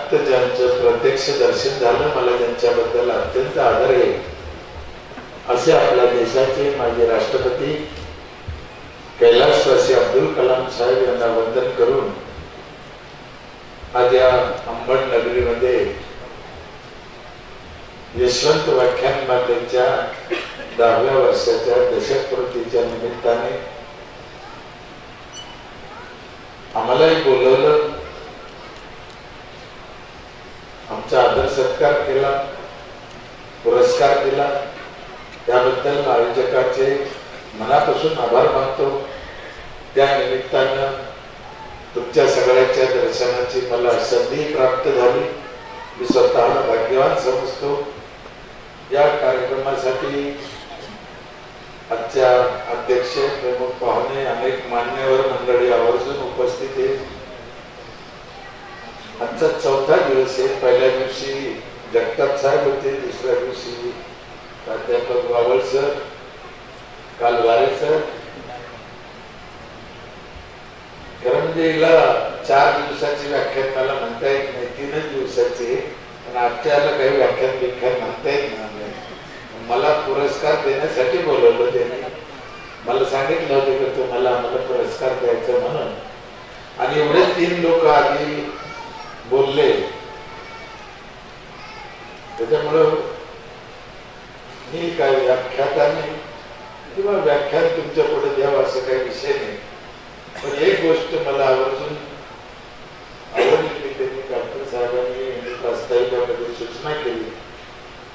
प्राप्त ज्यांचं प्रत्यक्ष दर्शन झालं, मला ज्यांच्याबद्दल अत्यंत आदर आहे असे आपल्या देशाचे माजी राष्ट्रपती कैलासवासी अब्दुल कलाम साहेब यांना वंदन करून आज या अंबड नगरीमध्ये यशवंत व्याख्यानमालेच्या 10व्या वर्षाच्या दशकपूर्तीच्या निमित्ताने आम्हालाही बोलवलं, आमचा आदर सत्कार केला, पुरस्कार दिला, त्याबद्दल आयोजकाचे मनापासून आभार मानतो। त्या निमित्तानं तुमच्या सगळ्यांच्या दर्शनाची मला संधी प्राप्त झाली, मी स्वतःला भाग्यवान समजतो। या कार्यक्रमासाठी आजच्या अध्यक्ष, प्रमुख पाहुणे, अनेक मान्यवर मंडळी आवर्जून उपस्थित आहेत। आजचा 4था दिवस आहे। पहिल्या दिवशी जगताप साहेब होते, दुसऱ्या दिवशी प्राध्यापक वावळ सर, काल वारे सर। खरं म्हणजे हिला 4 दिवसाची व्याख्यानमाला म्हणता येत नाही, 3च दिवसाची, पण आजच्याला काही व्याख्यान म्हणता येत नाही। मला पुरस्कार देण्यासाठी बोलवलं त्यांनी, मला सांगितलं होतं की तुम्हाला आम्हाला पुरस्कार द्यायचा म्हणून, आणि एवढे 3 लोक आधी बोलले, त्याच्यामुळं मी काही व्याख्याताने किंवा व्याख्यान तुमच्या पुढे द्यावं असं काही विषय नाही, पण एक गोष्ट मला आवर्जून आवडली, त्यांनी डॉक्टर साहेबांनी प्रास्ताविकामध्ये सूचना केली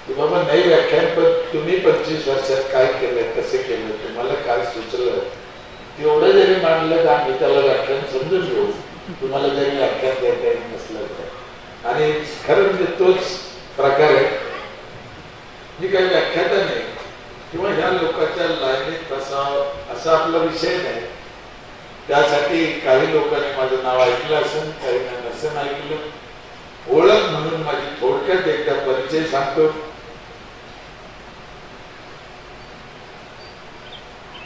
की बाबा नाही व्याख्यान, पण तुम्ही 25 वर्षात काय केलं, कसे केलं, तुम्हाला काय सुचलं, तेवढं जरी मानलं तर आम्ही त्याला व्याख्यान समजून घेऊ, तुम्हाला जरी व्याख्यान देता येत नसलं तर। आणि खरं म्हणजे तोच प्रकार आहे, मी काही व्याख्याता नाही किंवा ह्या लोकांच्या लाईनीत बसावं असा आपला विषय नाही। त्यासाठी काही लोकांनी माझं नाव ऐकलं असेल, काही नसेल ऐकलं। ओळख म्हणून माझी थोडक्यात एकदा परिचय सांगतो।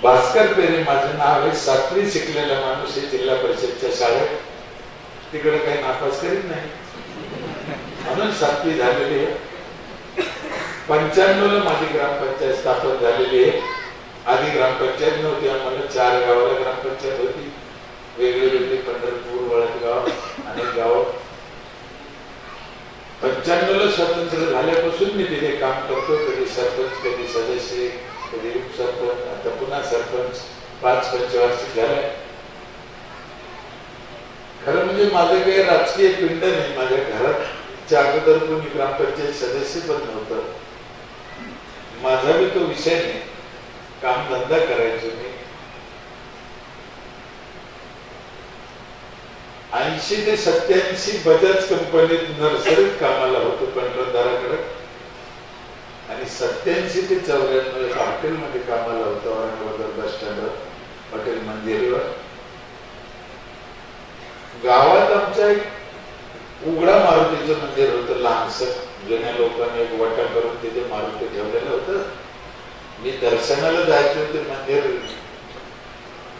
भास्कर पेरे माझं नाव आहे, 7वी शिकलेला माणूस आहे, जिल्हा परिषदच्या शाळेत, तिकडे काही नापास करीत नाही म्हणून 7वी झालेली आहे। 95 ला माझी ग्रामपंचायत स्थापन झालेली आहे। आधी ग्रामपंचायत नव्हती, आम्हाला 4 गावाला ग्रामपंचायत होती, वेगवेगळी, पंढरपूर, वळदगाव, अनेक गाव। 95 ला स्वातंत्र्य झाल्यापासून मी तिथे काम करतो, कधी सरपंच, कधी सदस्य, कधी उपसरपंच, आता पुन्हा सरपंच, 5 पंचवार्षिक झाले। खरं म्हणजे माझं काही राजकीय पिंड नाही, माझ्या घराच्या अगोदर कोणी ग्रामपंचायत सदस्य पण नव्हतं, माझा बी तो विषय नाही, काम धंदा करायचो मी। 80 ते 87 बजाज कंपनीत नर्सरीत कामाला होतो कंत्राटदाराकडे, आणि 87 ते 94 हॉटेलमध्ये कामाला होतो, औरंगाबाद बस स्टँडवर, हॉटेल मंदिरवर। गावात आमच्या एक उघडा मारुतीचं मंदिर होतं, लहानसं, जुन्या लोकांनी एक वटा करून तिथे मारुती ठेवलेलं होतं। मी दर्शनाला जायचो, ते मंदिर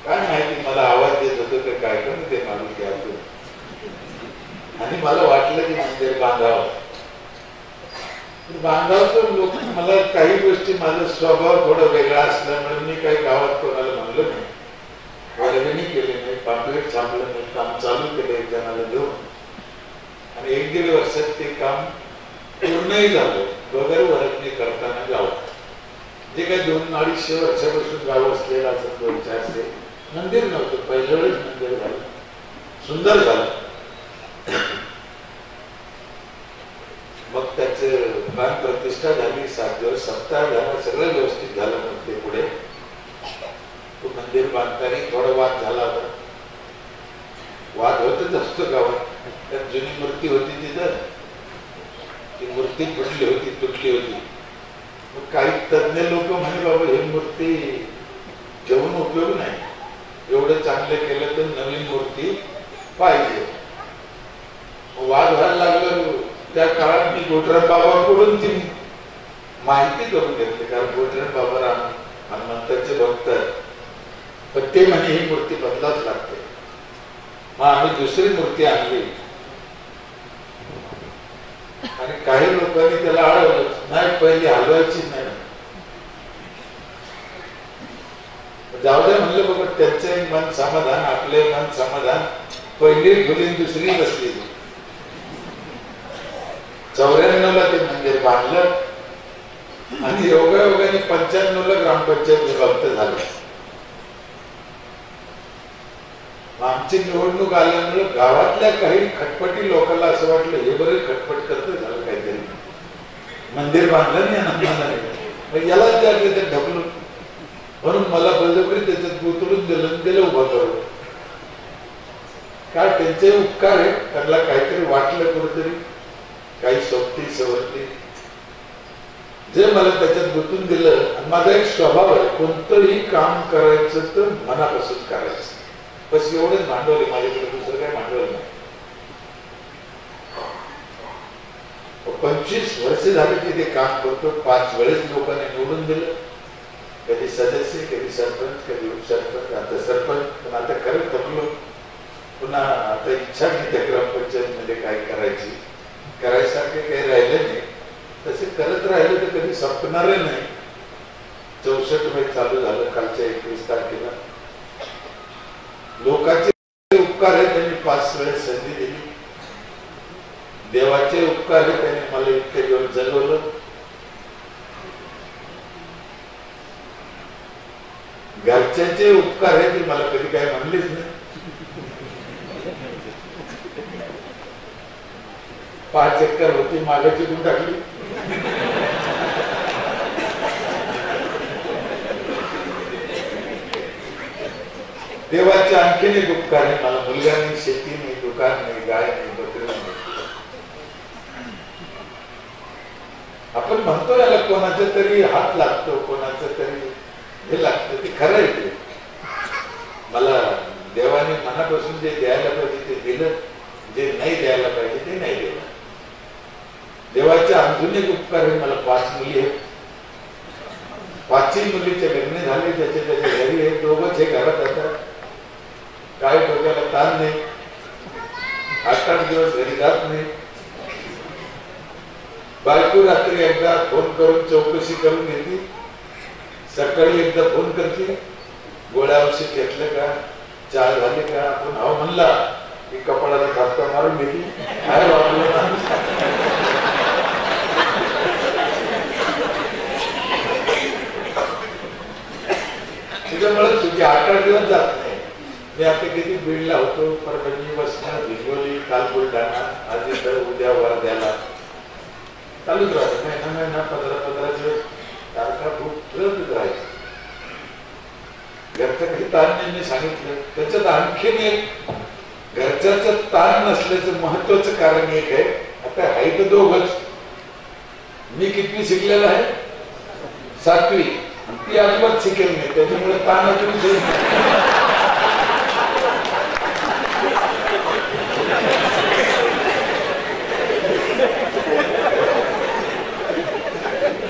काय माहिती मला आवाज देत होतं की काय करून ते मारुती आलो, आणि मला वाटलं की मंदिर बांधावं तर लोक, मला काही गोष्टी, माझा स्वभाव थोडा वेगळा असल्यामुळे मी काही गावात कोणाला म्हणलो नाही, वर्गणी केली नाही, पापलेट छापलं नाही, काम चालू केलं एक जणाला देऊन, आणि 1-1.5 वर्षात ते काम पूर्णही झालं, बगर वर्गणी करताना गावात। जे काही 200-250 वर्षापासून गाव असलेलं असं 200-400 मंदिर नव्हतं, पहिल्या वेळेस मंदिर झालं, सुंदर झालं। मग त्याचं प्राण प्रतिष्ठा झाली, 7 दिवस सप्ताह झाला, सगळं व्यवस्थित झालं। मग ते पुढे तो मंदिर बांधताना थोडा वाद झाला होता, वाद होतच असतो गावात। त्यात जुनी मूर्ती होती तिथं, ती मूर्ती फुटली होती, तुटली होती। मग काही तज्ञ लोक म्हणे बाबा ही मूर्ती ठेवून उपयोग नाही, एवढं चांगलं केलं तर नवीन मूर्ती पाहिजे। वाद व्हायला लागलं, त्या काळात मी गोटराम बाबाकडून ती माहिती करून घेतली, कारण गोटराम बाबा हनुमंताचे भक्त, पण ते म्हणे ही मूर्ती बदलाच लागते। मग आम्ही दुसरी मूर्ती आणली, काही लोकांनी त्याला अडवलं नाही, पहिली हलवायची नाही. जाऊ द्या म्हणलं बघा, त्यांचे मन समाधान आपले मन समाधान. पहिली फुली दुसरी बसली. 94ला ते मंदिर बांधलं आणि योगायोगाने 95ला ग्रामपंचायत विभक्त झालं. आमची निवडणूक आल्यामुळे गावातल्या काही खटपटी लोकांना असं वाटलं हे बरं खटपट करत झालं काहीतरी, मंदिर बांधलं नाही याला ते ढकलून, म्हणून मला बळजबरी त्याच्यात गुंतवून दिलं उभं करून. काय त्यांचे उपकार आहे, त्यांना काहीतरी वाटलं कुठेतरी, काही सोबती सवरती जे मला त्याच्यात गुंतून दिलं. माझा एक स्वभाव आहे, कोणतंही काम करायचं तर मनापासून करायचं, बस एवढंच भांडवल आहे माझ्याकडे, दुसरं काय भांडवल नाही. 25 वर्ष झाले की ते काम करतो. 5 वेळेस लोकांनी निवडून दिलं, कधी सदस्य, कधी सरपंच, कधी उपसरपंच, आता सरपंच. पण आता खरं थकलो, पुन्हा आता इच्छा नाही त्या ग्रामपंचायत मध्ये काय करायची, करायसारखे काही राहिले नाही. तसे करत राहिले तर कधी संपणार नाही. 64 मध्ये चालू झालं, कालच्या 21 तारखेला. लोकांचे उपकार आहे, त्यांनी 5 वेळेस संधी दिली. देवाचे उपकार आहे, त्यांनी मला इतके दिवस जगवलं. घरच्यांचे उपकार आहे, ते मला कधी काय म्हणलेच नाही. 5 एकर होती मागाची गुण टाकली. देवाचे आणखीन एक उपकार आहे, मला मुलगा नाही, शेती नाही, दुकान नाही, गाय नाही, बकरी नाही. आपण म्हणतो याला कोणाचा तरी हात लागतो, कोणाचं तरी हे लागतं, ते खरं आहे. ते मला देवाने मनापासून जे द्यायला पाहिजे ते दिलं, जे नाही द्यायला पाहिजे ते नाही दिलं. देवाचे अजून एक उपकार आहे, मला 5 मुली आहेत. 5ही मुलीचे लग्न झाले, त्याचे त्याच्या घरी आहे. दोघंच हे घरात असतात, काय डोक्याला ताण नाही. 8-8 दिवस घरी जात नाही. बायको रात्री एकदा फोन करून चौकशी करून घेतली, सकाळी एकदा फोन करते, गोळ्या औषध घेतलं का, चहा झाली का. आपण हाव म्हणला की कपाळाला धापका मारून घेतली, काय वापरलं. त्याच्यामुळे तुझे 8-8 दिवस जात नाही. मी आता किती बीडला होतो, परभणी, वसमत, भिजवली, काल बुलढाणा, आज इथं, उद्या वर्ध्याला चालूच राहतं. महिना 15-15 दिवस तारखा खूप फिरतच राहायचं. घरचं काही ताण नाही, मी सांगितलं. त्याच्यात आणखीन एक घरच्याचं ताण नसल्याचं महत्वाचं कारण एक आहे. आता आहे तर दोघच. मी कितवी शिकलेला आहे, 7वी. ती अजिबात शिकेल नाही, त्याच्यामुळे ताणाची विषय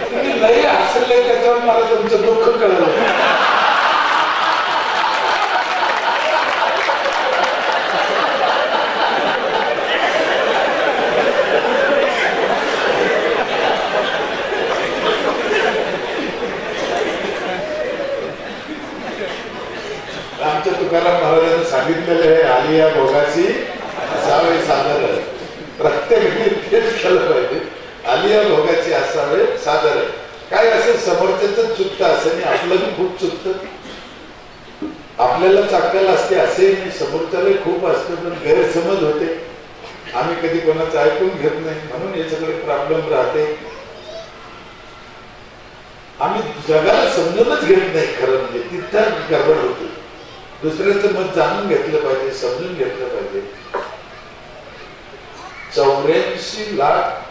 तुम्ही लई हसले, त्याच्यावर मला तुमचं दुःख कळलं. आमच्या तुकाराम महाराजांनी सांगितलेलं आहे, आलिया भोगाची असावे सादर. प्रत्येकाने तेच केलं पाहिजे, आलिया भोगाची असावे सादर. काय असं समोरच्याच चुकतं असं नाही, आपलं खूप चुकतं. आपल्याला चाकल असते असे नाही, समोरच्याला खूप असतं, पण गैरसमज होते. आम्ही कधी कोणाचं ऐकून घेत नाही, म्हणून हे सगळे प्रॉब्लेम राहते. आम्ही जगाला समजूनच घेत नाही. खरं म्हणजे तिथं गडबड होती. दुसऱ्याचं मत जाणून घेतलं पाहिजे, समजून घेतलं पाहिजे. 84 लाख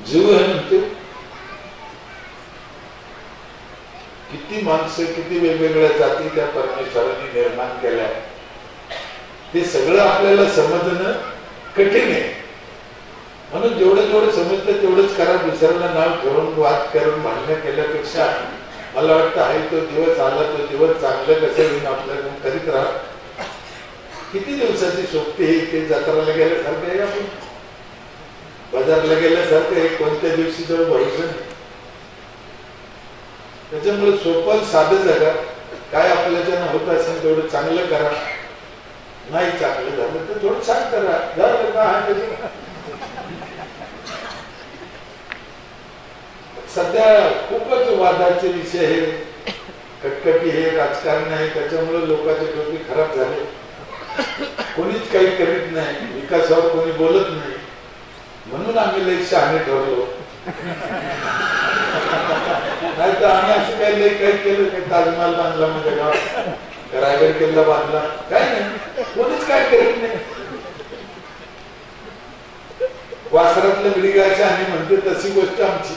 जीव आहे म्हणते. किती माणसं, किती वेगवेगळ्या जाती त्या परमेश्वराने निर्माण केल्या. ते सगळं आपल्याला समजणं कठीण आहे. म्हणून जेवढं जेवढं समजलं तेवढंच करा. दुसऱ्याला नाव ठेवून वाद करून भांडणं केल्यापेक्षा मला वाटतं आहे तो दिवस आला, तो दिवस चांगलं कसं होईल आपल्याकडून करीत राहा. किती दिवसाची सोबती ही ते जत्राला गेल्यासारखं आहे. आपण बाजारला गेल्यासारखं एक कोणत्या दिवशी जवळ भरोसा नाही. त्याच्यामुळे सोपं साधं जगा, काय आपल्याच्यानं होत असेल तेवढं चांगलं करा, नाही चांगलं झालं तर थोडं छान करा, झालं का. सध्या खूपच वादाचे विषय हे, कटकटी हे राजकारण आहे, त्याच्यामुळे लोकांचे डोके खराब झाले. कोणीच काही करीत नाही, विकासावर कोणी बोलत नाही, म्हणून आम्ही लई शहाणे ठरलो. नाही तर आम्ही असं काही लई काही केलं, काही ताजमहाल बांधला माझ्या गावात, रायगड किल्ला बांधला, काय नाही, कोणीच काय करीत नाही. वासरातलं बिडगायचं आणि म्हणते तशी गोष्ट आमची.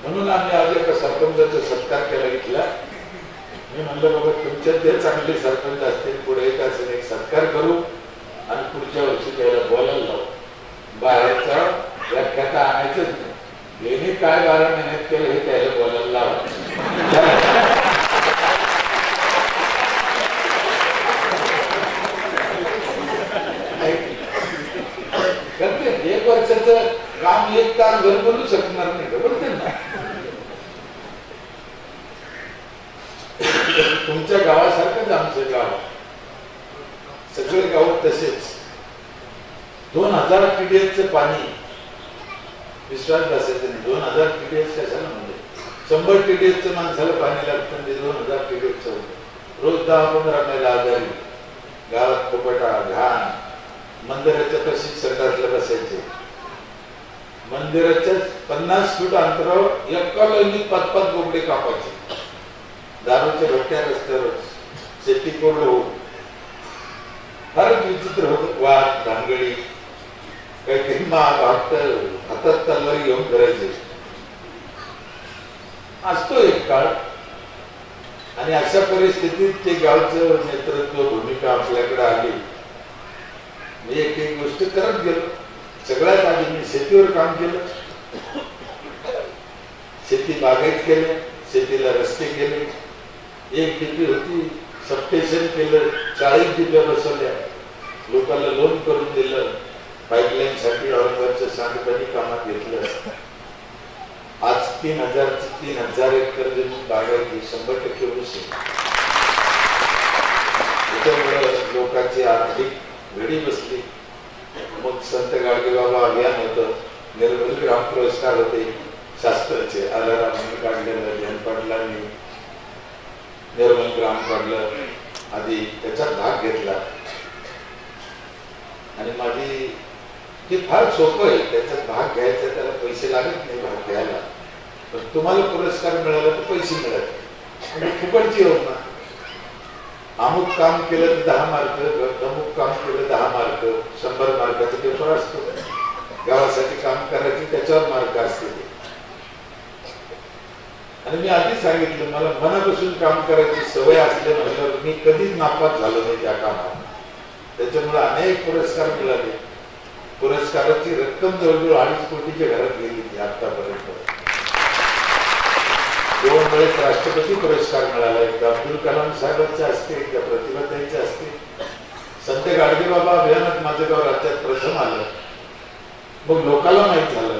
म्हणून आम्ही आज एका सरपंचाचा सत्कार केला घेतला. मी म्हणलं बाबा तुमच्यात जे चांगले सरपंच असतील पुढे एक असेल एक सत्कार करू आणि पुढच्या वर्षी त्याला बोलायला लावू. बाहेरचा व्याख्याता आणायचंच नाही, यांनी काय 12 महिन्यात केलं हे त्याला बोलायला लावा. करते 1 वर्षाचं काम 1 तास घर बोलू शकणार नाही का, बोलते ना. तुमच्या गावासारखंच आमचं गाव, सगळे गाव तसेच. 2000 TDS पाणी विश्वास बसायचं नाही. 2000 TDS कशाला म्हणजे 100 TDS माणसाला पाणी लागतं, म्हणजे 2000 TDS होतं. रोज 10-15 मैल आजारी, गावात कपटा घाण, मंदिराच्या तशीच सरकारला बसायचे. मंदिराच्या 50 फूट अंतरावर एका लाईनीत 5-5 बोबडे कापायचे. दारूच्या भट्ट्या रस्त्यावर, शेती कोरड होऊन फारच विचित्र होत. वाद भानगडी, काही हातात तलवारी घेऊन करायचे. असतो एक काळ, आणि अशा परिस्थितीत ते गावचं नेतृत्व भूमिका आपल्याकडे आली. मी एक एक गोष्ट करत गेलो. सगळ्यात आधी मी शेतीवर काम केलं, शेती बागायत केलं, शेतीला रस्ते केले, 1 DP होती, सबस्टेशन केलं, 40 DP बसवल्या, लोकांना लोन करून दिलं, पाईपलाईन साठी औरंगाबादच्या सांडपाणी कामात घेतलं. आज 3000 एकर जमीन बागायती, 100% ऊस आहे. त्याच्यामुळे लोकांची आर्थिक घडी बसली. मग संत गाडगेबाबा अभियान होतं, निर्मल ग्राम पुरस्कार होते शास्त्राचे, आलारामांनी काढलेलं, जयंत पाटलांनी निर्मल ग्राम काढलं, आधी त्याच्यात भाग घेतला. आणि माझी ते फार सोपं आहे, त्याच्यात भाग घ्यायचा, त्याला पैसे लागत नाही भाग घ्यायला. पण तुम्हाला पुरस्कार मिळाला तर पैसे मिळत, म्हणजे फुकटची योजना. अमुक काम केलं तर 10 मार्क, अमुक काम केलं 10 मार्क, 100 मार्काचा पेपर असतो. गावासाठी काम करायचे त्याच्यावर मार्क असते. आणि मी आधी सांगितलं, मला मनापासून काम करायची सवय असल्यानंतर मी कधीच नापास झालो नाही त्या कामात. त्याच्यामुळे अनेक पुरस्कार मिळाले. पुरस्काराची रक्कम जवळजवळ 2.5 कोटीच्या घरात गेली ती आतापर्यंत. 2 वेळेस राष्ट्रपती पुरस्कार मिळाला, एकदा अब्दुल कलाम साहेबांच्या हस्ते, एकदा प्रतिभाताईंच्या हस्ते. संत गाडगेबाबा अभियानात माझं गाव राज्यात प्रथम आलं. मग लोकांना माहित झालं,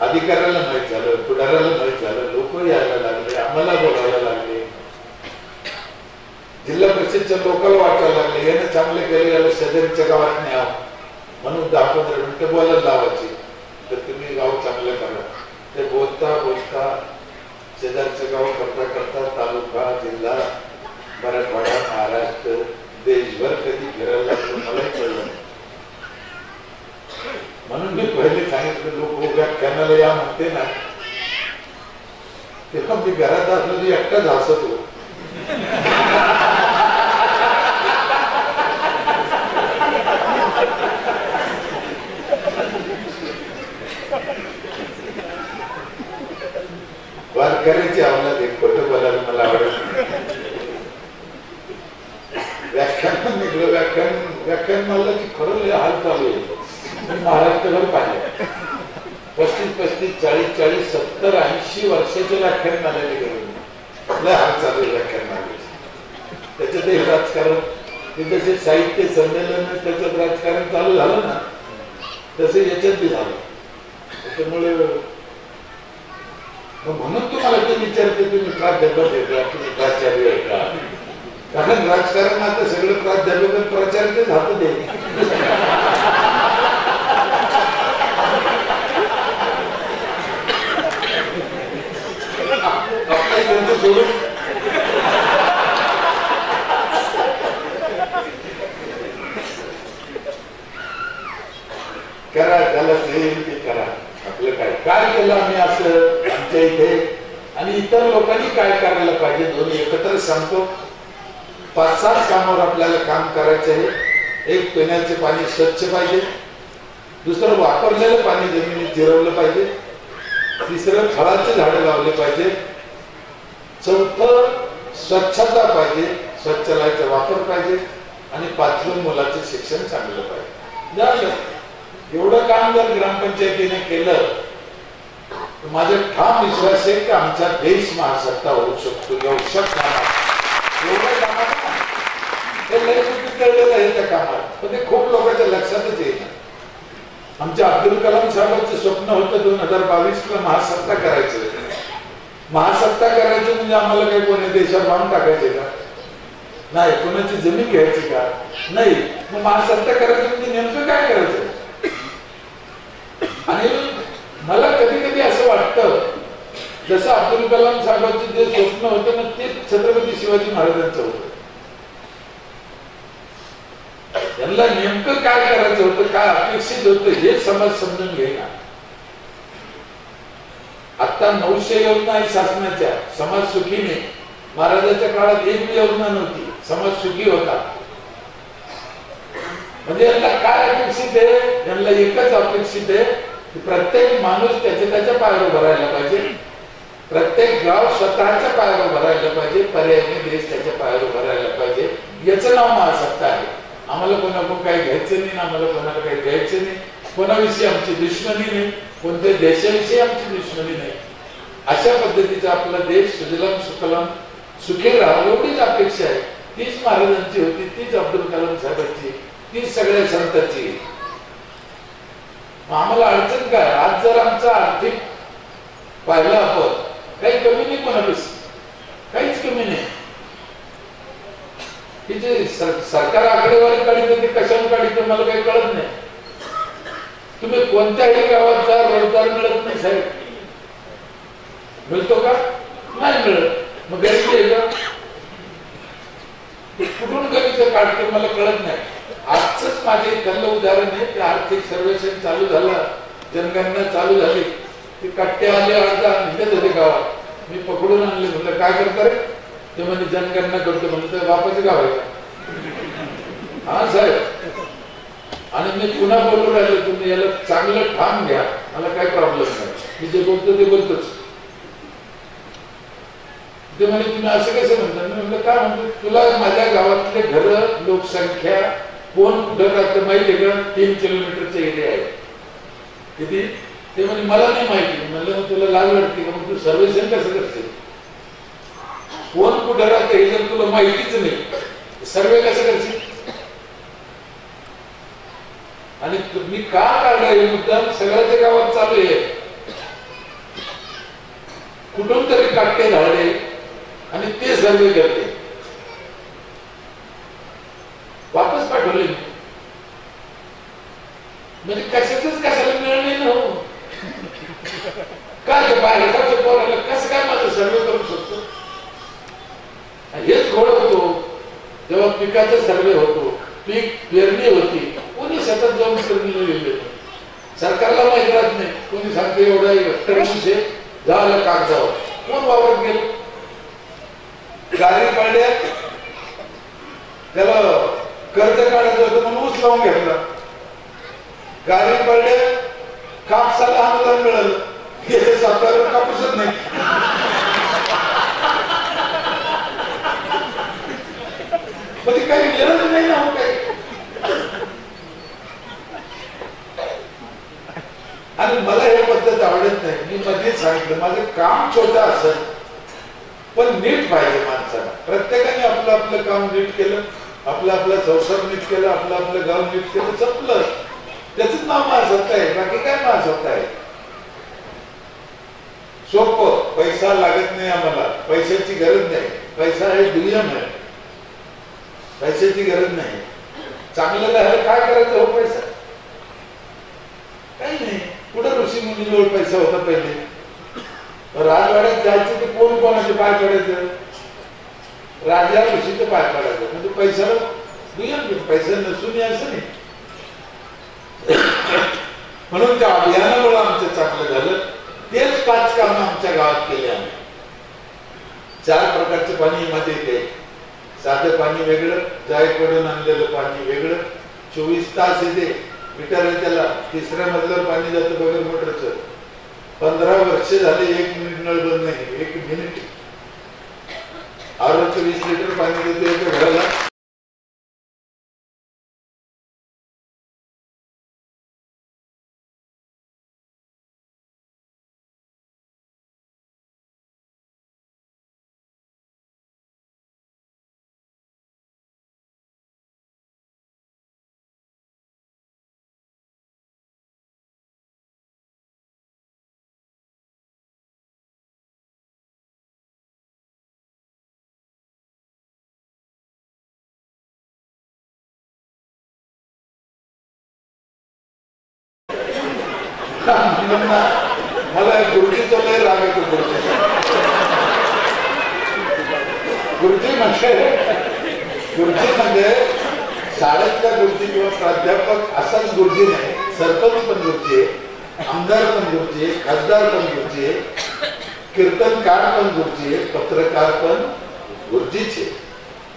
अधिकाऱ्याला माहित झालं, पुढाऱ्याला माहित झालं, लोक यायला लागले, आम्हाला बोलायला लागले, जिल्हा परिषदच्या लोकांना वाटायला लागले याने चांगले केले, याला शेजारीच्या गावात न्यावं, म्हणून 10-15 मिनिटं बोलायला लावायची. तर तुम्ही गाव चांगलं करा. ते बोलता बोलता शेजारचं गाव करता करता तालुका, जिल्हा, मराठवाडा, महाराष्ट्र, देशभर कधी फिरायला लागलो मलाही कळलं. म्हणून मी पहिले सांगितलं, लोक व्याख्यानाला या म्हणते ना, तेव्हा मी घरात असलो की एकटाच हसत हो. वारकऱ्याची अवलाद एक खोटं बोलायला मला आवडत. व्याख्यान निघलं, व्याख्यान मला की खरं हाल चालू आहे. महाराष्ट्रभर पाहिजे 35, 40, 70, 80 वर्षाचे व्याख्यान मानायला गेलो. हाल चालू आहे व्याख्यान मानायचे. त्याच्यात एक राजकारण, ते जसे साहित्य संमेलन त्याच्यात राजकारण चालू झालं ना, तसं याच्यात बी झालं. त्याच्यामुळे म्हणून तुम्हाला ते विचारते तुम्ही प्राध्यापक आहे का, तुम्ही प्राचार्य आहे का? कारण राजकारण आता सगळं प्राध्यापक प्राचार्यच हातात आहे. आपल्या सोडून करा, त्याला ते करा. आपलं काय काय केलं आम्ही असं आमच्या इथे, आणि इतर लोकांनी काय करायला पाहिजे दोन्ही एकत्र सांगतो. 5-7 कामावर आपल्याला काम करायचं आहे. एक, पिण्याचे पाणी स्वच्छ पाहिजे. दुसरं, वापरलेलं पाणी जमिनीत जिरवलं पाहिजे. तिसरं, फळाचे झाडं लावले पाहिजे. चौथं, स्वच्छता पाहिजे, स्वच्छताचा वापर पाहिजे. आणि 5वं, मुलाचं शिक्षण चांगलं पाहिजे. एवढं काम जर ग्रामपंचायतीने केलं तर माझा ठाम विश्वास आहे की आमचा देश महासत्ता होऊ शकतो. एवढ्या कामात कळलेलं आहे त्या कामात, पण ते खूप लोकांच्या लक्षातच येईल. आमच्या अब्दुल कलाम साहेबांचं स्वप्न होतं 2022ला महासत्ता करायचं. महासत्ता करायचं म्हणजे आम्हाला काही कोणी देशावर बांधून टाकायचे का? नाही. कोणाची जमीन घ्यायची का? नाही. मग महासत्ता करायचं म्हणजे नेमकं काय करायचं? आणि मला कधी कधी असं वाटतं जसं अब्दुल कलाम साहेबांचं जे स्वप्न होतं ना ते छत्रपती शिवाजी महाराजांचं होतं. त्यांना नेमकं काय करायचं होतं, काय अपेक्षित होतं हे समाज समजून घेईना. आता 900 योजना आहे शासनाच्या, समाज सुखी नाही. महाराजांच्या काळात एक योजना नव्हती, समाज सुखी होता. म्हणजे यांना काय अपेक्षित आहे? यांना एकच अपेक्षित आहे की प्रत्येक माणूस त्याच्या पायावर उभा राहायला पाहिजे. प्रत्येक गाव स्वतःच्या पायावर उभा राहायला पाहिजे. पर्यायाने देश त्याच्या पायावर उभा राहायला पाहिजे. याचं नाव महासत्ता आहे. आम्हाला कोणाकडून काही घ्यायचं नाही, आम्हाला कोणाला काही द्यायचं नाही. कोणाविषयी आमची दुश्मनी नाही, कोणत्या देशाविषयी आमची दुश्मनी नाही. अशा पद्धतीचा आपला देश सुजलाम सुफलाम सुखी राहावा एवढीच अपेक्षा आहे. तीच महाराजांची होती, तीच अब्दुल कलाम साहेबांची, तीच सगळ्या संतांची. आम्हाला अडचण काय? आज जर आमचा आर्थिक पाहिलं आपण, काही कमी नाही कोणापेक्षा, काहीच कमी नाही. की जे सरकार आकडेवारी काढित ते कशाने काढित मला काही कळत नाही. तुम्ही कोणत्याही गावात जा, रोजगार मिळत नाही साहेब. मिळतो का? नाही मिळत. मग गरीब आहे का? कुठून गरीब काढते मला कळत नाही. आजच माझे इथलं उदाहरण आहे की आर्थिक सर्वेक्षण चालू झालं, जनगणना चालू झाली, ते कट्टे आले अर्धा निघत होते गावात. मी पकडून आणले, म्हटलं काय करता रे? ते म्हणजे जनगणना करतो. म्हणजे तर बापाचं गाव आहे. हा साहेब. आणि मी पुन्हा बोलून राहिलो, तुम्ही याला चांगलं ठाम घ्या, मला काय प्रॉब्लेम नाही. मी जे बोलतो ते बोलतोच. ते म्हणजे तुम्ही असं कसं म्हणता? मी म्हणलं काय म्हणतो, तुला माझ्या गावातले घर लोकसंख्या कोण कुठं राहतं माहिती आहे का? 3 किलोमीटरचा एरिया आहे. किती? ते म्हणजे मला नाही माहिती. म्हणलं मग तुला लाज वाटते का? मग तू सर्वेक्षण कसं करते? कोण कुठं राहतं हे जर तुला माहितीच नाही, सर्वे कसं करशील? आणि मी का काढला हे मुद्दाम? सगळ्याच्या गावात चालू आहे. कुठून तरी काटके धाडे आणि ते सर्वे करते. वापस पाठवले. म्हणजे कशाच कशाला मिळणे ना. हो काय बाहेरच्या पोराला कसं काय माझं सर्वे करू शकतो? हेच घोळ होतो जेव्हा पिकाचा सर्वे होतो, पीक पेरणी होती, कोणी शेतात जाऊन पेरणीला गेले. सरकारला माहिती राहत नाही. कोणी सांगते एवढा हेक्टर झालं कागदावर, कोण वावरत गेलं? गाडी पाड्यात त्याला कर्ज काढायचं होतं म्हणून ऊस लावून घेतला. गाडी पाड्यात कापसाला अनुदान मिळालं, याच्या स्वतःवर कापूसच नाही. म्हणजे काही गरज नाही ना. काही आणि मला हे पद्धत आवडत नाही. मी मध्येच सांगितलं माझं काम छोटं असेल पण नीट पाहिजे माणसाला. प्रत्येकाने आपलं आपलं काम नीट केलं, आपला आपला संसार नीट केला, आपलं आपलं गाव नीट केलं, संपलं. त्याच नाव महासत्ता आहे, बाकी काय महासत्ता आहे? सोपं, पैसा लागत नाही आम्हाला, पैशाची गरज नाही, पैसा हे दुय्यम आहे, पैशाची गरज नाही. चांगलं राहायला काय करायचं हो पैसा? काही नाही. कुठं ऋषी मुनीजवळ पैसा होता पहिले? राजवाड्यात जायचं तर कोण कोणाचे पाय पडायचं? राजा ऋषीचे पाय पडायचं. म्हणजे पैशाला दुय्यम, पैसा नसून असं नाही. म्हणून त्या अभियानामुळे आमचं चांगलं झालं. तेच 5 कामं आमच्या गावात केले आम्ही. 4 प्रकारचं पाणी मध्ये येते. साधं पाणी वेगळं, जायकडून आणलेलं पाणी वेगळं, 24 तास येते, मीटर आहे त्याला. 3ऱ्या मजल्यावर पाणी जातं बगैर मोटरचं. 15 वर्ष झाले 1 मिनिट नळ बंद नाही. 1 मिनिट आरोग्य 20 लिटर पाणी देते एका घराला. मला गुरुजीचा लय राग येतो. गुरुजी म्हणजे शाळेतला गुरुजी किंवा प्राध्यापक असाच गुरुजी नाही. सरपंच पण गुरुजी आहे, आमदार पण गुरुजी आहे, खासदार पण गुरुजी आहे, कीर्तनकार पण गुरुजी आहे, पत्रकार पण गुरुजीच आहे.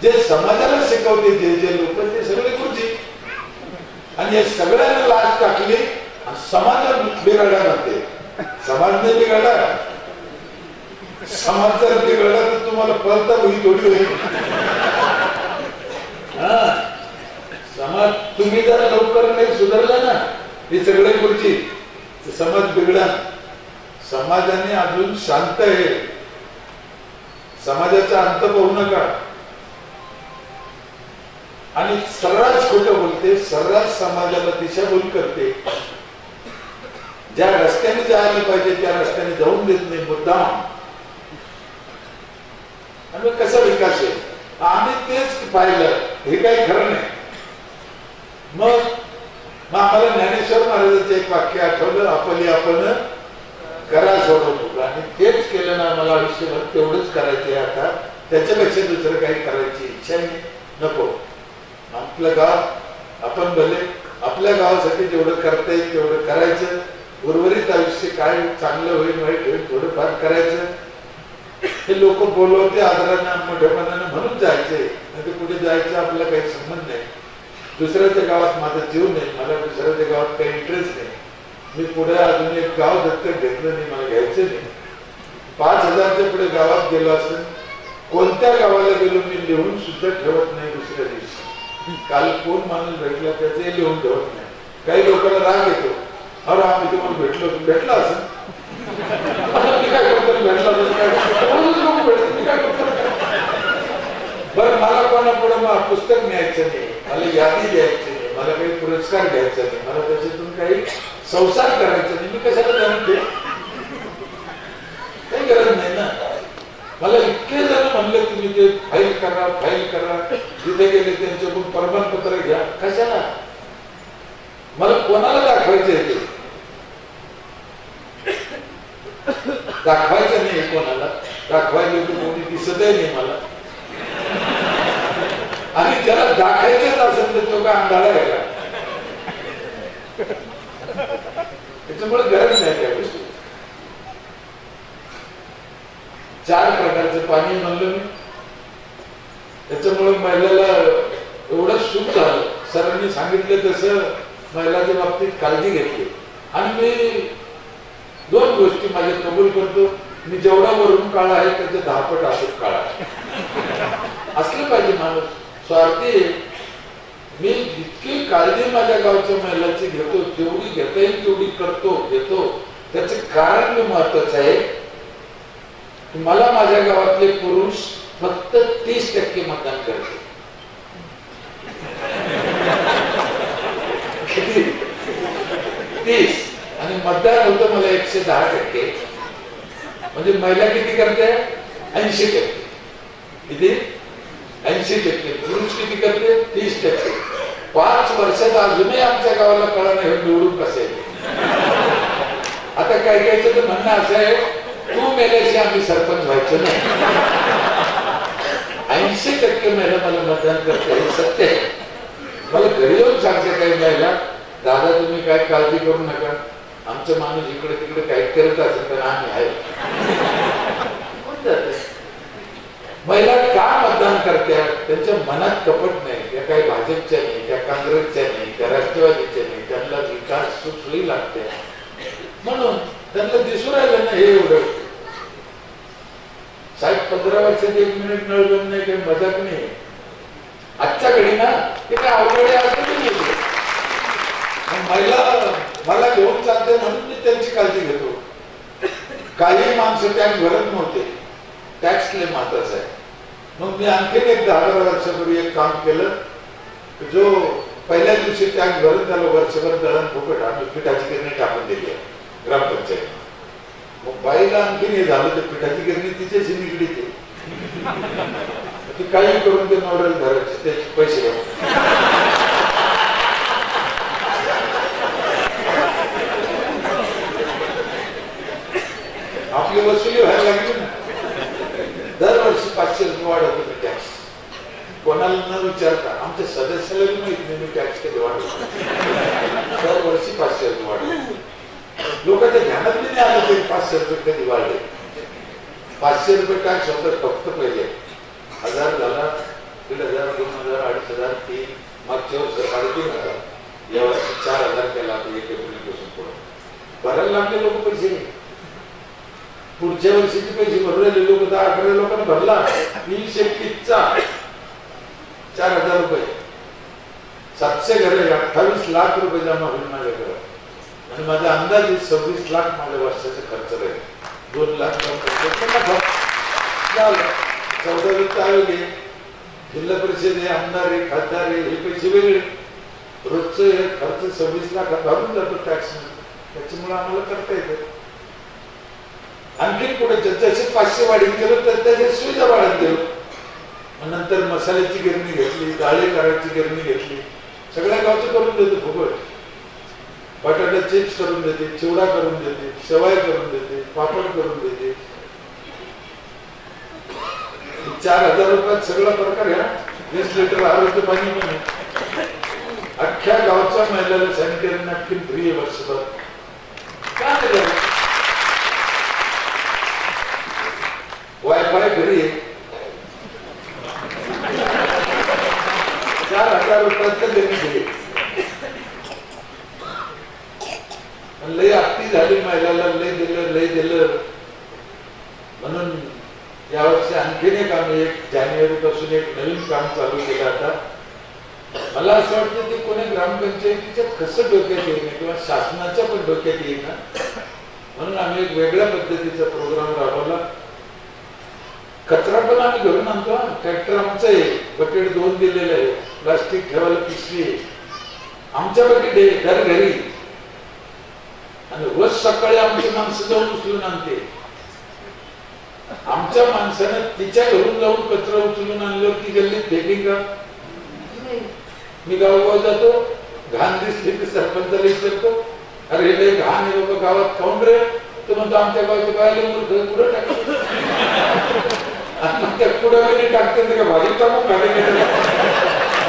जे समाजाला शिकवते जे लोक ते सगळे गुरुजी. आणि या सगळ्यांना लाज टाकली, समाज बिघडला म्हणते. समाज नाही बिघडला, समाज जर बिघडला तर तुम्हाला पळता होईल, थोडी होईल. समाज तुम्ही जर लवकर नाही सुधारला ना, हे सगळे गुरुजी, समाज बिघडा. समाजाने अजून शांत आहे. समाजाचा अंत पाहू नका. आणि सर्रास खोटं बोलते, सर्रास समाजाला दिशाभूल करते. ज्या रस्त्याने जायला पाहिजे त्या रस्त्याने जाऊन देत नाही मुद्दाम. आणि कसा विकास आहे? आम्ही तेच पाहिलं. हे काही खरं नाही. मग आम्हाला ज्ञानेश्वर महाराजांचं एक वाक्य आठवलं, आपली आपण करा सोडवतो. आणि तेच केलं ना मला आयुष्यभर. तेवढंच करायचंय आता, त्याच्यापेक्षा दुसरं काही करायची इच्छा नाही, नको. आपलं गाव आपण भले आपल्या गावासाठी जेवढं करता येईल तेवढं करायचं. उर्वरित आयुष्य काय चांगलं होईल वाईट होईल थोडंफार करायचं. हे लोक बोलवते आदरानं मोठेपणानं म्हणून जायचे, नाही तर कुठे जायचं आपला काही संबंध नाही. दुसऱ्याच्या गावात माझा जीव नाही, मला दुसऱ्याच्या गावात काही इंटरेस्ट नाही. मी पुढे अजून एक गाव दत्तक घेतलं नाही, मला घ्यायचं नाही. 5000च्या पुढे गावात गेलो असेल, कोणत्या गावाला गेलो मी लिहून सुद्धा ठेवत नाही. दुसऱ्या दिवशी काल कोण माणूस भेटला त्याचे लिहून ठेवत नाही. काही लोकांना राग येतो, अरे आम्ही तुम्हाला भेटला असेल, बरं मला कोणा पुढे पुस्तक न्यायचं नाही, मला यादी द्यायची नाही, मला काही पुरस्कार घ्यायचा नाही, मला त्याच्यातून काही संसार करायचा नाही. मी कशाला जाणून दे, काही गरज नाही ना. मला इतके जण म्हणले तुम्ही ते फाईल करा, तिथे गेले त्यांच्याकडून प्रमाणपत्र घ्या. कशाला? मला कोणाला दाखवायचं आहे ते? दाखवायचं नाही कोणाला. दाखवायचं कोणी दिसतही नाही मला. आणि ज्याला दाखवायचंच असेल तर तो का अंधारा आहे का? त्याच्यामुळे गरज नाही त्या गोष्टी. 4 प्रकारचं पाणी म्हणलं मी. त्याच्यामुळे महिलेला एवढं सुख झालं. सरांनी सांगितलं तसं महिलाच्या बाबतीत काळजी घेतली. आणि मी 2 गोष्टी माझे कबूल करतो. मी जेवढा वरून काळा आहे त्याचं 10 पट असत काळा असलं पाहिजे माणूस. स्वार्थी मी जितकी काळजी माझ्या गावच्या महिलांची घेतो, जेवढी घेता येईल तेवढी घेतो. त्याचं कारण मी महत्वाचं आहे. मला माझ्या गावातले पुरुष फक्त 30% मतदान करते. किती? 30 आणि मतदान होतं मला 110%. म्हणजे महिला किती करते? 80%. किती? 80%. पुरुष किती करते? 30%. 5 वर्षात अजूनही आमच्या गावाला कळलं नाही निवडून कसं येते. आता काही काहीचं तर म्हणणं असं आहे, तू मेल्याशी आम्ही सरपंच व्हायचं नाही. 80% महिला मला मतदान करते, हे सत्य आहे. मला घरी येऊन सांगते काही महिला, दादा तुम्ही काय काळजी करू नका, आमचं माणूस इकडे तिकडे काही करत असेल तर आम्ही आहे. महिला का मतदान करत्या? त्यांच्या मनात कपट नाही. त्या काही भाजपच्या नाही, त्या काँग्रेसच्या नाही, त्या राष्ट्रवादीच्या नाही. त्यांना विकास सुखसोयी लागते म्हणून त्यांना दिसून राहिलं ना हे एवढं. साहेब 15 वर्षात 1 मिनिट नळ बंद नाही, काही मजाक नाही. आजच्या घडी ना ते काय अवघड असं नाही. महिला मला घेऊन चालते म्हणून मी त्यांची काळजी घेतो. काही माणसं टॅक्स भरत नव्हते, टॅक्स क्लेम महत्वाचा आहे. मग मी आणखीन एक 10 वर्षापूर्वी एक काम केलं, जो पहिल्या दिवशी टॅक्स भरत त्याला वर्षभर दळण फुकट आम्ही पिठाची गिरणी टाकून दिली आहे ग्रामपंचायत. मग बाईला आणखीन हे झालं तर पिठाची गिरणी तिच्याशी निगडीत आहे. ती काही करून ते नॉर्डल धरायचे, त्याचे पैसे घ्या. आपली वसुली व्हायला लागली ना. दरवर्षी 500 रुपये वाढत होते टॅक्स. कोणाला न विचारता आमच्या सदस्याला माहित नाही मी टॅक्स कधी वाढवतो. दरवर्षी 500 रुपये वाढवतो. लोकांच्या ध्यानात नाही आलं तरी 500 रुपये कधी वाढले. 500 रुपये टॅक्स होतं फक्त पहिले. 1000 झाला, 1500, 2000, 2500, 3 मागच्या वर्षी 3,500. या वर्षी 4000 केला. 1 एप्रिलपासून पुढे भरायला लागले लोक पैसे. पुढच्या वर्षीचे पैसे भरू राहिले लोक. 10-11 लोकांना भरला 321चा 4000 रुपये. 700 घरे, 28 लाख रुपये जमा होईल माझ्या घरात. आणि माझा अंदाज 26 लाख माझ्या वर्षाचा खर्च राहील. 2 लाख झालं. 14 वित्त आयोग आहे, जिल्हा परिषद आहे, आमदार आहे, खासदार आहे, हे पैसे वेगळे. रोजचं खर्च 26 लाख भरून जातो टॅक्स. त्याच्यामुळे आम्हाला करता येतं. आणखी पुढे जसे 500 वाढीत गेलो तर त्याच्या सुविधा वाढत गेलो. नंतर मसाल्याची गिरणी घेतली, डाळे करायची गिरणी घेतली. सगळ्या गावचं करून देतो फुकट. बटाटा चिप्स करून देते, चिवडा करून देते, शेवाय करून देते, पापड करून देते. 4000 रुपयात सगळा प्रकार आहे. 20 लिटर आरोग्य पाणी पण आहे. अख्ख्या गावच्या महिलाला सॅनिटरी नॅपकिन फ्री आहे वर्षभर. काय वायफाय घरी आहे. 4000 रुपयात तर दिली. लय आत्ती झाली महिलाला, लय दिलं म्हणून यावर्षी आणखीन एक आम्ही 1 जानेवारी पासून एक नवीन काम चालू केलं. आता मला असं वाटतं की कोणी ग्रामपंचायतीच्या कसं डोक्यात येईल किंवा शासनाच्या पण डोक्यात येईल ना, म्हणून आम्ही एक वेगळ्या पद्धतीचा प्रोग्राम राबवला. कचरा पण आम्ही घरून आणतो. ट्रॅक्टर आमचं आहे, बकेट 2 दिलेले आहे, प्लास्टिक ठेवायला पिशवी आहे, आमच्या बकेट आहे घर घरी. आणि रोज सकाळी आमची माणसं जाऊन उचलून आणते. आमच्या माणसानं तिच्या घरून जाऊन कचरा उचलून आणल्यावर ती गल्लीत फेकीन का? मी गावगाव जातो, घाण दिसली की सरपंचाला विचारतो, अरे हे घाण आहे बाबा गावात खाऊन रे. तो म्हणतो आमच्या गावचे बायले मूर्ख कुठं टाकतो. त्या कुठं टाकते का भाजी टाकून घाले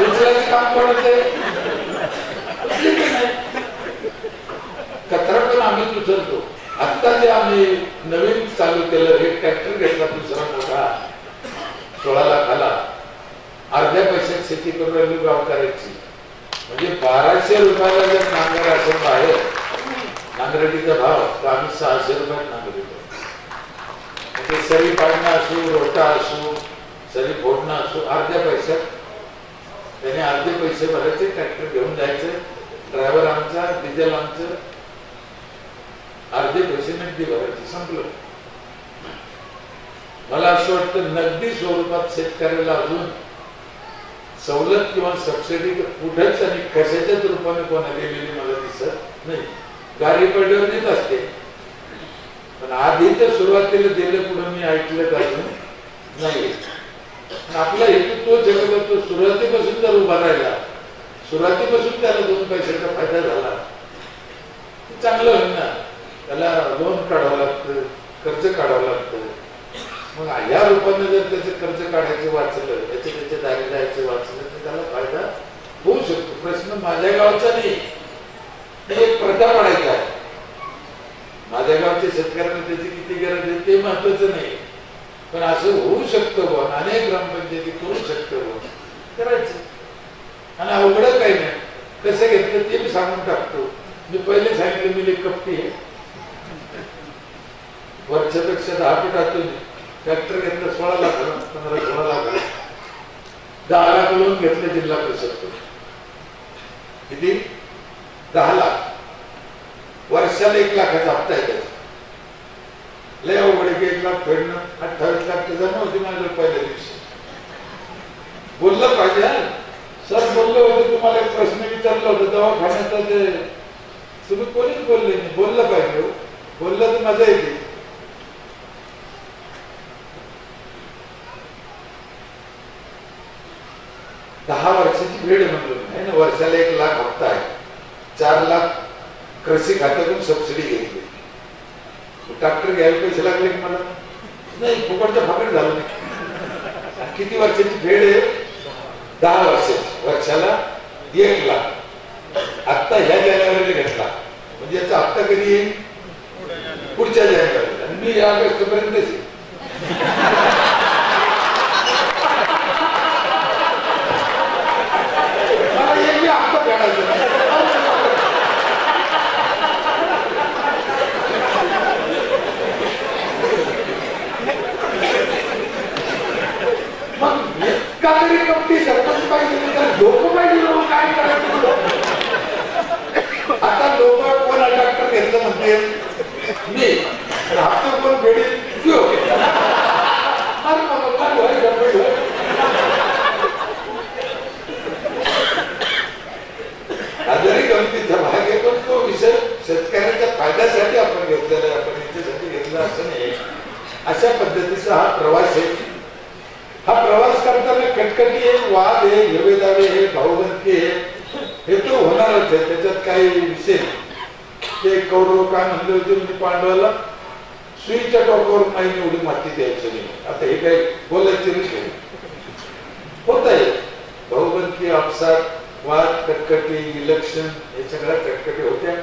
उचलायचं काम कोणाचं. कचरा पण आम्हीच उचलतो. आता जे आम्ही नवीन चालू केलं, एक ट्रॅक्टर घेतला दुसरा मोठा 16 लाखाला. अर्ध्या पैशात शेती करून राहिली गावकऱ्याची. म्हणजे 1200 रुपयाला जर नांगर असेल बाहेर नांगरटीचा भाव, तर आम्ही 600 रुपयात नांगरतो. ते सरी पाडणं असो, रोटा असो, सरी फोडणं असो, अर्ध्या पैशात. त्याने अर्धे पैसे भरायचे, ट्रॅक्टर घेऊन जायचं, ड्रायव्हर आमचा, डिझेल आमचं, अर्धे पैसे नगदी भरायचे, संपलं. मला असं वाटतं नगदी स्वरूपात शेतकऱ्याला अजून सवलत किंवा सबसिडी कुठेच आणि कशाच्याच रूपाने कोणा दिलेली मला दिसत नाही. गाडी पडल्यावर देत असते, पण आधी तर सुरुवातीला दिलं पुढे मी ऐकलं अजून नाही. आपला हेतू तो जगत, तो सुरुवातीपासून जर उभा राहिला, सुरुवातीपासून त्याला 2 पैशाचा फायदा झाला, चांगलं होईल ना. त्याला लोन काढावं लागतं, कर्ज काढावं लागतं. मग या रूपाने जर त्याचं कर्ज काढायचं वाचलं, त्याचे दारी जायचं वाचलं, तर त्याला फायदा होऊ शकतो. प्रश्न माझ्या गावचा नाही, एक प्रथा पडायचा आहे. माझ्या गावच्या शेतकऱ्यांना त्याची किती गरज आहे ते महत्वाचं नाही, पण असं होऊ शकतं बुवा, अनेक ग्रामपंचायती करू शकतं बुवा, करायचं. आणि अवघड काही नाही. कसं घेतलं ते मी सांगून टाकतो. मी पहिले सांगितलं मी कपटी आहे, वर्षापेक्षा 10 फुटातून ट्रॅक्टर घेतलं 16 लाख, 15-16 लाख, 10 लाख लोन घेतलं जिल्हा परिषद. किती? 10 लाख. वर्षाला 1 लाखाचा हप्ता आहे त्याचा. लय अवघड. 1 लाख फेडणं, 28 लाख जमा होती माझ्या पहिल्या दिवशी. बोललं पाहिजे सर, बोललो होतं. तुम्हाला एक प्रश्न विचारला होता दवाखान्याचा, ते तुम्ही कोणीच बोलले नाही. बोललं पाहिजे. बोललं तर मजा येते. दहा वर्षाची भेड म्हणलो नाही ना. वर्षाला 1 लाख हप्ता आहे. 4 लाख कृषी खात्यातून सबसिडी घेतली. ट्रॅक्टर घ्यायला पैसे लागले की मला नाही, फुकटचं फाकट झालं नाही. किती वर्षाची भेड आहे? 10 वर्षाची. वर्षाला 1 लाख. आता ह्या जानेवारीला घेतला म्हणजे याचा हप्ता कधी येईल? पुढच्या जानेवारीला. आणि मी या ऑगस्ट पर्यंतच हप्ता फेडायचा. मग इतका तरी कपटी सरपंच पाहिजे तर लोक पाहिजे. लोक काय करायचं? आता लोक कोण ट्रॅक्टर घेतलं म्हणते मी, हप्ता कोण फेडेल? जरी गमतीचा भाग आहे, पण तो विषय शेतकऱ्यांच्या फायद्यासाठी आपण घेतलेला आहे. आपण याच्यासाठी घेतला असं नाही. अशा पद्धतीचा हा प्रवास आहे. हा प्रवास करताना कटकटी आहे, वाद आहे, हेवेदावे आहे, भाऊबंदकी आहे, हे तो होणारच आहे. त्याच्यात काही विषय. ते कौरव काय म्हणले होते म्हणजे पांडवाला, सुईच्या टोकावर माईने एवढी माती द्यायची नाही. आता हे काही बोलायचे विषय होत आहे. भाऊबंदकी, अपसार, वाद, कटकटी, इलेक्शन, हे सगळ्या कटकटी होत्या.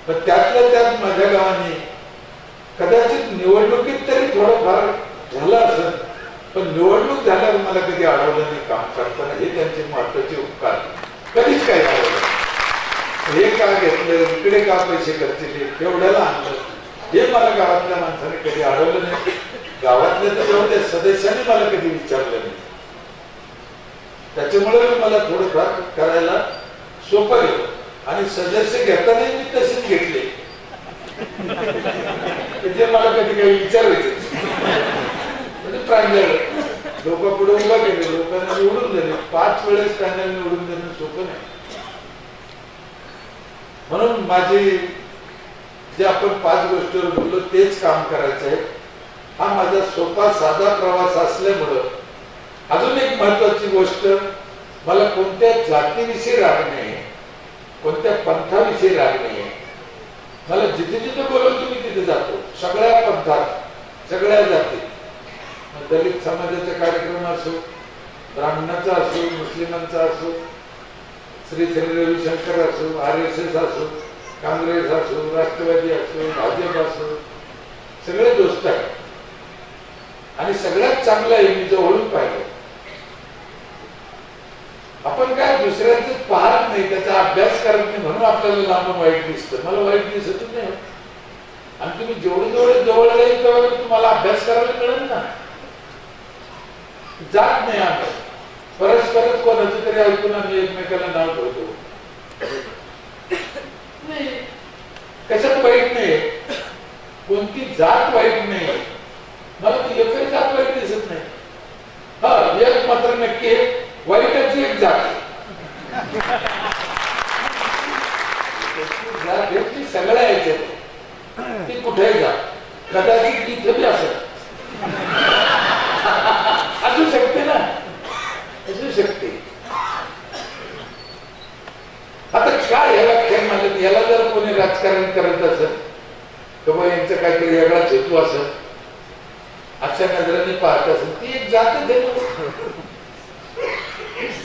पण त्यातल्या त्यात माझ्या गावाने कदाचित निवडणुकीत तरी थोडंफार झालं असेल, पण निवडणूक झाल्यावर मला कधी अडवलं नाही काम करताना. हे त्यांचे महत्वाचे उपकार. कधीच काय झालं, हे का घेतलं, इकडे का पैसे खर्च केले, केवढ्याला आणलं, हे मला गावातल्या माणसाने कधी अडवलं नाही. गावातल्या तर तेवढ्या सदस्यांनी मला कधी विचारलं नाही. त्याच्यामुळे मला थोडंफार करायला सोपं गेलं. आणि सदस्य घेतानाही मी तसेच घेतले. ते मला कधी काही विचारायचं म्हणजे प्रांजळ लोक पुढे उभा केले, लोकांना निवडून दिले. 5 वेळेस त्यांना निवडून देणं सोपं नाही. म्हणून माझी जे आपण 5 गोष्टीवर बोललो तेच काम करायचं आहे. हा माझा सोपा साधा प्रवास असल्यामुळं अजून एक महत्वाची गोष्ट, मला कोणत्या जातीविषयी राग नाही, कोणत्या पंथाविषयी राग नाही. मला जिथे जिथे बोलवतो मी तिथे जातो. सगळ्या पंथात, सगळ्या जाती. दलित समाजाचा कार्यक्रम असो, ब्राह्मणाचा असो, मुस्लिमांचा असो, श्री रविशंकर असो, RSS असो, काँग्रेस असो, राष्ट्रवादी असो, भाजप असो, सगळे दोस्त आहेत. आणि सगळ्यात चांगलं आहे मी जवळून पाहिलं. आपण काय दुसऱ्यांचं पाहत नाही, त्याचा अभ्यास करत नाही, म्हणून आपल्याला लांबून वाईट दिसतं. मला वाईट दिसतच नाही. आणि तुम्ही जेवढे जेवढे जवळ राहील तेवढे तुम्हाला अभ्यास करायला मिळेल ना. जात नाही आम्ही परस्परच कोणाचं तरी ऐकून आम्ही एकमेकाला नाव ठेवतो. कशात वाईट नाही, कोणती जात वाईट नाही. मला ती एकही जात वाईट दिसत नाही. हा, एक मात्र नक्की आहे, वाईटाची एक जात. व्यक्ती सगळ्या यायच्यात ती कुठेही जा, कदाचित तिथे बी असेल, असू शकते ना, असू शकते. आता काय याला खेळ म्हणत, याला जर कोणी राजकारण करत असेल तर यांचं काहीतरी वेगळाच हेतू असेल, अशा नजरेने पाहत असेल, ती एक जातच आहे.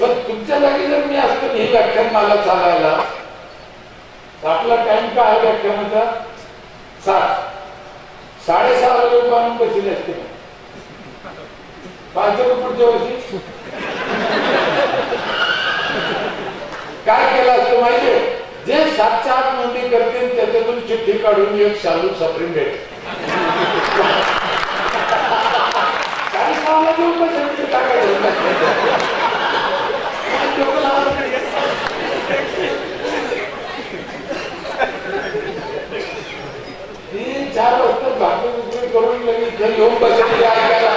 पण तुमच्या जागी जर मी असतो हे व्याख्यान मला चालायला, आपला टाइम काय आहे व्याख्यानाचा? 7:30 लोक आणून बसले असते. पाहिजे पुढच्या वर्षी काय केलं असतं माहितीये? जे 7च्या आत नोंदणी करते त्याच्यातून चिठ्ठी काढून एक शालू सप्रीम डेट 40 देऊन बसायचं टाकायचं. 3-4 वाजता भागवत करून लगेच येऊन बसायचं ऐकायला.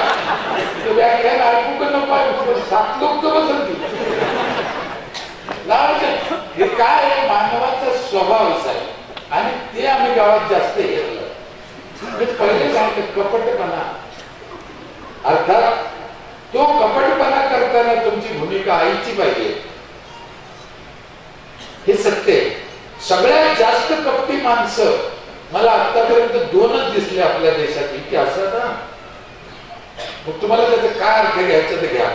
व्याख्यान ऐकू का नको? 7 लोक तर बसत. हे काय आहे? मानवाचा स्वभावच आहे आणि ते आम्ही गावात जास्त हेरलं. पहिले सांगते कपटपणा, अर्थात तो कपटपणा करताना तुमची भूमिका आईची पाहिजे, हे सत्य. सगळ्यात जास्त कपटी माणसं मला आतापर्यंत 2च दिसले आपल्या देशातील, की असं ना. मग तुम्हाला त्याचा काय अर्थ घ्यायचं ते घ्या.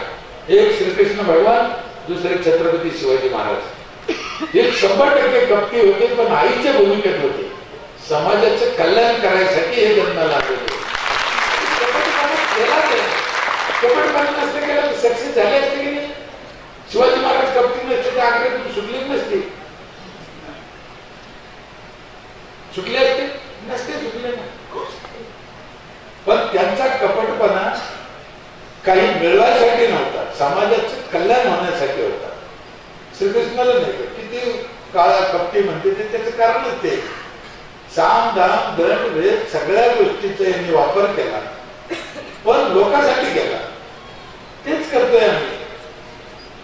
एक श्रीकृष्ण भगवान, दुसरे छत्रपती शिवाजी महाराज. हे 100% कपटी होते, पण आईच्या भूमिकेत होते. समाजाचं कल्याण करायसाठी हे जन्माला आले. कपटपणा नसते केला तर सक्सेस झाले असते की नाही? शिवाजी महाराज कपटी नसते तर आग्र्यातून सुटले नसते, सुटले असते नसते, सुटले ना. पण त्यांचा कपटपणा काही मिळवायसाठी नव्हता, समाजाचं कल्याण होण्यासाठी होता. श्रीकृष्णाला नाही का किती काळा कपटी म्हणते ते त्याचं कारणच ते. साम दाम दंड वेद सगळ्या गोष्टीचा यांनी वापर केला, पण लोकांसाठी केला. तेच करतोय आम्ही.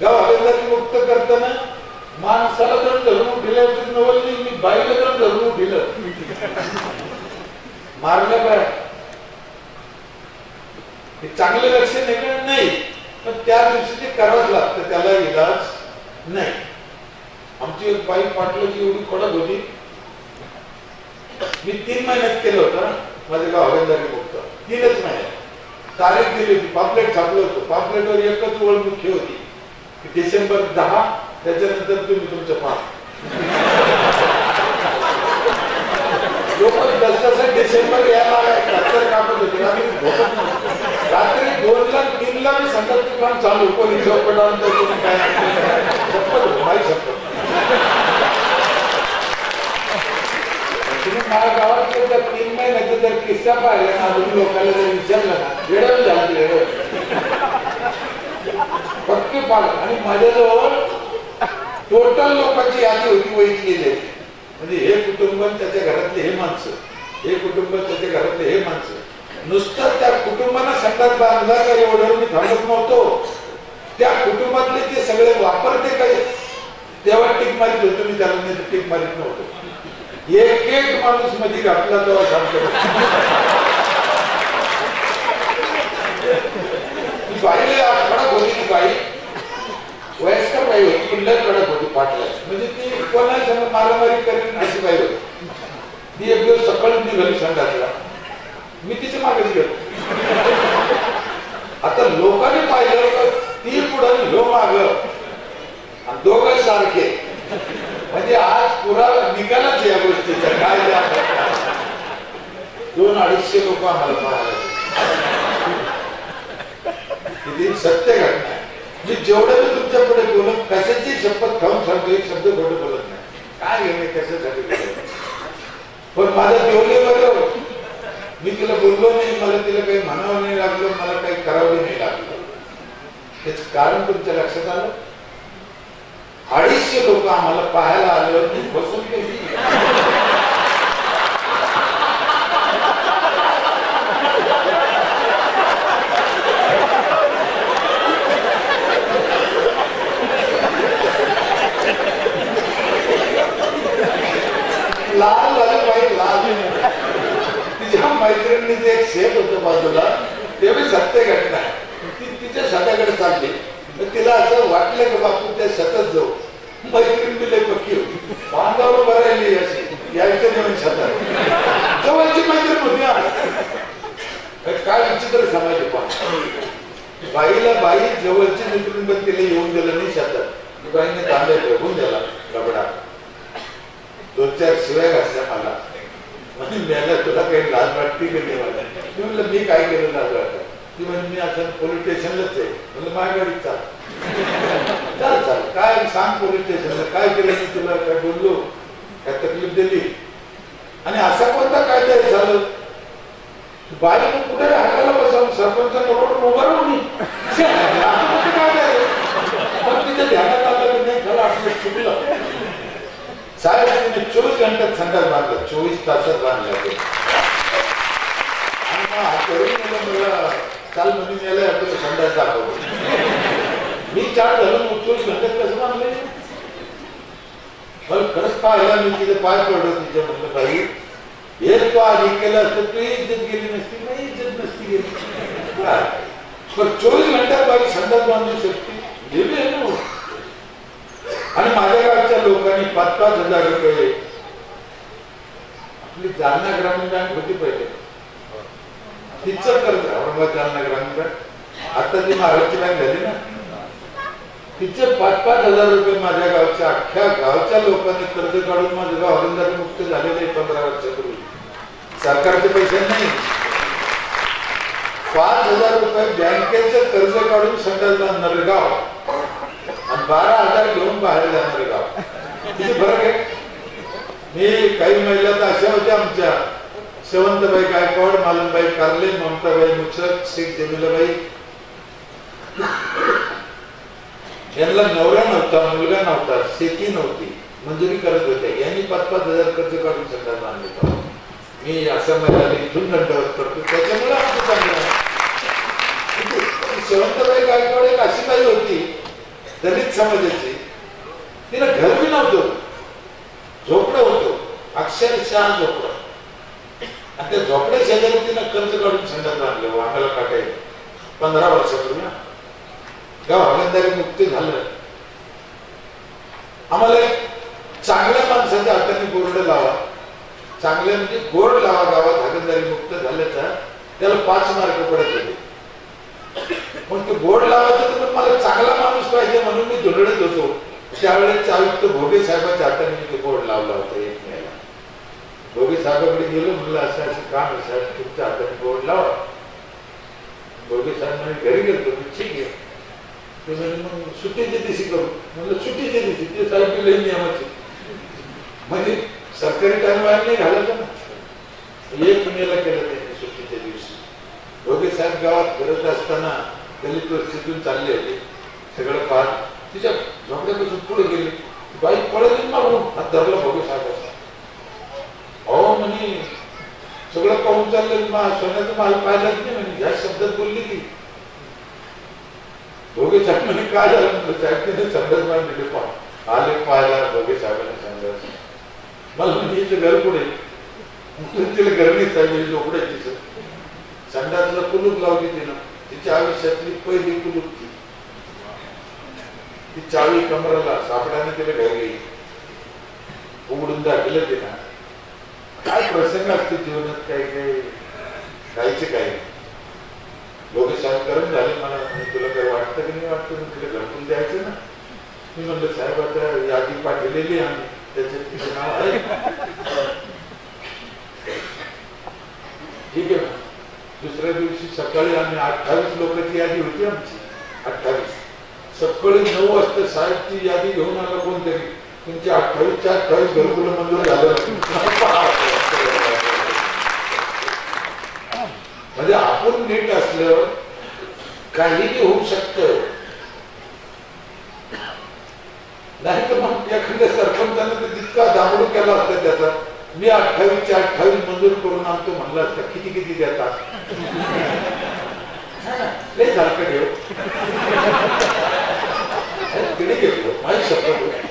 गाव हवेदारी मुक्त करताना माणसाला तर धरून उठिलं नवलनी, मी बाईला तर धरून उठिलं, मारलं काय? हे चांगलं लक्षण आहे का? नाही. पण त्या दिवशी ते करावंच लागतं, त्याला इलाज नाही. आमची एक बाई पाटलाची एवढी कडक होती, मी 3 महिन्यात केलं होतं माझं गाव हवेदारी मुक्त. 3च महिन्यात तारीख दिली होती, पापलेट छापलं होतं. पापलेटवर एकच ओळ मुख्य होती, डिसेंबर 10, त्याच्यानंतर तुम्ही तुमचं पाप. लोक जसं डिसेंबर यायला कापत होते. रात्री 2ला 3ला मी संगत दुकान चालू, कोणी झोपडावून काय शपथ माही शपथ. तुम्ही माझ्या गावात 3 महिन्याचा जर किस्सा पाहिला ना, तुम्ही लोकांना जर विचारलं ना, वेळच झाली पक्के पाल. आणि माझ्याजवळ टोटल लोकांची यादी होती वैधलेली. म्हणजे हे कुटुंब त्याच्या घरातले हे माणसं, हे कुटुंब त्याच्या घरातले हे माणसं. नुसतं त्या कुटुंबांना संघात बांधला का एवढं मी थांबत नव्हतो. त्या कुटुंबातले ते सगळे वापरते काय तेव्हा टीक मारित होतो मी, त्याला नाही टीक मारित नव्हतो. एक माणूस मध्ये घातला तेव्हा सांगतो. बाईला कडक होती ती बाई, वयस्कर बाई होती, पण कडक होती पाटला. म्हणजे ती कोणा संग मारामारी करेन अशी बाई होती. ती एक दिवस सकाळी निघाली संघातला, मी तिच्या मागेच गेलो. आता लोकांनी पाहिलं तर ती पुढं ह्यो माग, दोघं सारखे. म्हणजे आज पुरा निकालच या गोष्टीचा. काय 200-250 लोक आम्हाला पाहायला. किती सत्य घटना आहे. मी जेवढं मी तुमच्या पुढे बोलत, कशाची शपथ खाऊन सांगतो, एक शब्द खोटं बोलत नाही. काय घेणे कशासाठी बोलत. पण माझ्या देवलेवर मी तिला बोललो नाही, मला तिला काही म्हणावं नाही लागलं, मला काही करावं नाही लागलं. त्याच कारण तुमच्या लक्षात आलं. 250 लोक आम्हाला पाहायला आल्यावर बसून केली. लाल झाली बाई लाल. तिच्या मैत्रिणीचं एक शेत होतं बाजूला, ते मी सत्य घटना आहे. ती तिच्या शेताकडे चालली, तिला असं वाटलं की बापू त्या शेतात जाऊ. मैत्रीण बी लय पक्की होती, बांधावर उभं राहिली अशी, यायचं नाही शेतात. जवळची मैत्रीण होती. काय विचित्र समाज आहे. बाईला बाई जवळची मैत्रीण पण तिला येऊन दिलं नाही शेतात. बाईने तांबे फेकून दिला गबडा. 2-4 शिवाय घातल्या मला. म्हणजे मेला तुला काही लाज वाटते की नाही मला. मी म्हणलं मी काय केलं लाज वाटत. ती म्हणजे मी आता पोलीस स्टेशनलाच आहे. म्हणलं माझ्या गाडीत चाल चाल काय सांग पोलीस स्टेशनला काय केलं मी तुला, काय बोललो, काय तकलीफ दिली. आणि असा कोणता कायदा झालं बाईने कुठे हाताला बसावून सरपंचाला रोड उभं राहून पण तिच्या ध्यानात आलं की नाही खरं आपलं चुकलं. साहेब तिने 24 घंट्यात संडास बांधलं, 24 तासात बांधलं. आणि मग हा करून मला काल मध्ये नेलं आपल्याला संडास दाखवतो. मी 4 घालून 24 घंट्यात कसं बांधले. मला खरंच पाहिला मी तिथे पाय पडलो तिच्या. म्हटलं बाई हे तो आधी केलं असतं तू इज्जत गेली नसती, नाही इज्जत नसती गेली. पण 24 घंट्यात बाई संडास बांधू शकते गेली आहे ना. आणि माझ्या गावच्या लोकांनी 5-5 हजार रुपये, आपली जालना ग्रामीण बँक होती पहिले, तिचं कर्ज औरंगाबाद जालना ग्रामीण बँक, आता ती महाराष्ट्र बँक झाली ना, तिचे 5-5 हजार रुपये माझ्या गावच्या अख्ख्या गावच्या लोकांनी कर्ज काढून माझं गाव औरंगाबाद मुक्त झालेलं आहे 15 वर्षापूर्वी. सरकारचे पैसे नाही. 5,000 रुपये बँकेचं कर्ज काढून संडास बांधणारे गाव आणि 12,000 घेऊन बाहेर जाणारे गाव. किती फरक आहे. मी काही महिला तर अशा होत्या आमच्या, शेवंतबाई गायकवाड, मालनबाई कारले, ममताबाई मुचक, शेख जमिलाबाई. यांना नवरा नव्हता, मुलगा नव्हता, शेती नव्हती, मंजुरी करत होत्या. यांनी 5-5 हजार कर्ज काढून संडास बांधले. मी असं मला इथून दंडवत करतो त्याच्यामुळे आमचं चांगलं. शेवंतबाई गायकवाड एक अशी बाई होती दलित समाजाची, तिला घर बी नव्हतं, झोपडं होतं, अक्षरशः झोपडं. आणि त्या झोपड्या शेजारी तिनं कर्ज काढून संडास बांधले. वांगाला काटायला 15 वर्षापूर्वी गाव हगंदारी मुक्त झालं. आम्हाला चांगल्या माणसाच्या हाताने बोर्ड लावा, चांगल्या म्हणजे बोर्ड लावा गावात हगंदारी मुक्त झाल्याचा, त्याला 5 मार्क पडत होते. पण ते बोर्ड लावायचं तर मला चांगला माणूस पाहिजे म्हणून मी धुरडत होतो. त्यावेळेस आयुक्त भोगे साहेबांच्या हाताने मी ते बोर्ड लावला होता. एक महिला भोगे साहेबांकडे गेलो, म्हणलं असं असं काम आहे साहेब, तुमच्या हाताने बोर्ड लावा. भोगे साहेब म्हणजे घरी गेलो. ठीक आहे, मग सुट्टीच्या दिवशी करू. म्हणलं सुट्टीच्या दिवशी ते साहेब लई नियमाचे, म्हणजे सरकारी टाइम वायर नाही घालायचं ना. 1 मेला केलं त्यांनी सुट्टीच्या दिवशी. भोगे साहेब गावात फिरत असताना दलित वस्तीतून चालले होते, सगळं पाहत तिच्या झोपड्यापासून पुढे गेले. बाई पळत मारून हात धरला भोगे साहेब. अहो म्हणे सगळं पाहून चाललं, सोन्याचा माल पाहिलाच नाही म्हणे, ह्या शब्दात बोलली ती. भोगे साहेब म्हणे काय झालं. म्हणलं साहेब तिने संडास बांधलेले पाह आले पाहायला. भोगे साहेबांनी संडास मला म्हणजे हिचं घर पुढे, तिला घर नाही साहेब झोपडायची. संडासला कुलूप लावली तिनं, तिच्या आयुष्यातली पहिली कुलूप ती. ती चावी कमराला सापड्याने तिला घरी उघडून दाखवलं तिला. काय प्रसंग असते जीवनात, काही काही काहीचे काही. भोगे साहेब गरम झाले मला, तुला काही वाटतं की नाही वाटतं, तिला घरकुल द्यायचं ना. मी म्हणलं साहेब आता यादी पाठवलेली आम्ही, त्याच्यात तिचं नाव आहे. ठीक आहे. दुसऱ्या दिवशी सकाळी आम्ही 28 लोकांची यादी होती आमची. 28 सकाळी 9 वाजता साहेब ती यादी घेऊन आला कोणतरी. तुमच्या 28च्या 28 घरकुल मंजूर झालं. म्हणजे आपण नीट असल्यावर काहीही होऊ शकतं. नाही तर मग एखाद्या सरपंचाने तर जितका दामडू केला असता त्याचा, मी 28च्या 28 मंजूर करून आणतो म्हणलं असतं. किती किती देतात लय सारखं ठेव. तिने घेतलं माझी शपथ.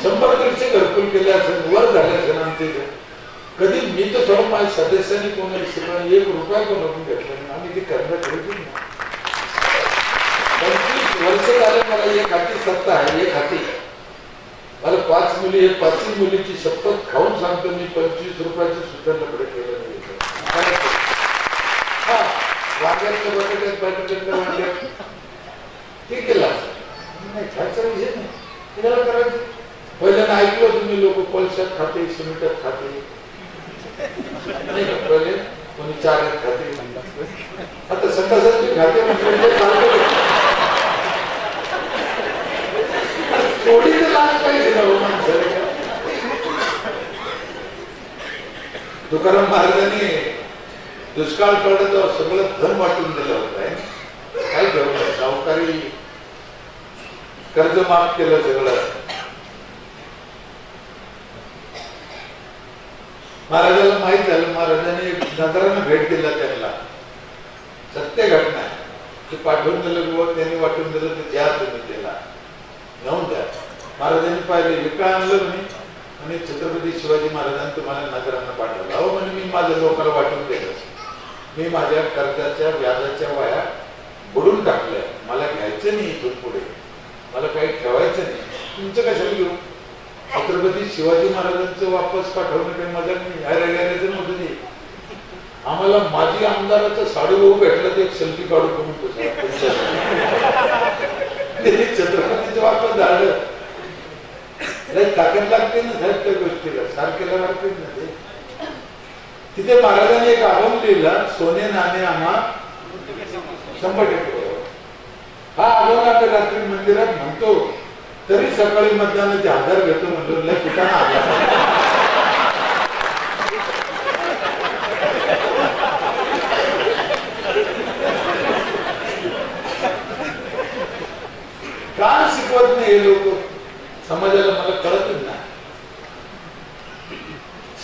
100-150 घरकुल केले असेल, वर झाले असेल आमचे. कधी मी तर थोडं माझ्या सदस्यांनी कोणी शिकवलं 1 रुपया कोणाकडून घेतला नाही. आम्ही ती करणं खरेदी नाही. 25 वर्ष झाले मला एक हाती सत्ता आहे. एक हाती मला 5 मुली, 5 मुलीची शपथ खाऊन सांगतो मी 25 रुपयाचं सुद्धा लपडे केलं नाही. वांग्यातलं बटाट्यात बटाट्यातलं वांग्यात ते केलं नाही. खायचा विषय नाही. त्याला करायचं. पहिल्यांदा ऐकलं तुम्ही लोक कोळशात खाते, सिमेंटात खाते, नाही का? पहिले कोणी चाऱ्यात खाते, आता संडासात मी खाते म्हणजे थोडी तर लाज पाहिजे ना माणसाला. तुकाराम महाराजांनी दुष्काळ पडला तेव्हा सगळं धन वाटून दिलं होतं. काय करू, सावकारी कर्ज माफ केलं सगळं. महाराजाला माहित झालं. महाराजांनी नजरानं भेट दिला त्यांना. सत्य घटना आहे. ते पाठवून दिलं किंवा त्यांनी वाटून दिलं तर द्या तुम्ही त्याला, घेऊन द्या. महाराजांनी पाहिले विका आणलं म्हणे आणि छत्रपती शिवाजी महाराजांनी तुम्हाला नगरांना पाठवलं. अहो म्हणे मी माझ्या लोकांना वाटून दिलं. मी माझ्या कर्जाच्या व्याजाच्या वाया बुडून टाकल्या. मला घ्यायचं नाही इथून पुढे, मला काही ठेवायचं नाही. तुमचं कशाला घेऊ? छत्रपती शिवाजी महाराजांचं वापस पाठवणं काही मजा नाही. गॅरेजन नव्हतं ते. आम्हाला माजी आमदाराचं साडूभाऊ भेटलं ते एक सेल्फी काढू करून छत्रपतीचं वापस झालं. ताकद लागते ना साहेब त्या गोष्टीला, सारखेला लागते ना ते. तिथे महाराजांनी एक अभंग लिहिला, सोने नाणे आम्हा 100%. हा अभंग आम्ही रात्री मंदिरात म्हणतो तरी सकाळी मतदानाचे 1000 घेतो म्हणतो. लय कुठाना आला. का शिकवत नाही हे लोक समाजाला? मला कळतच नाही.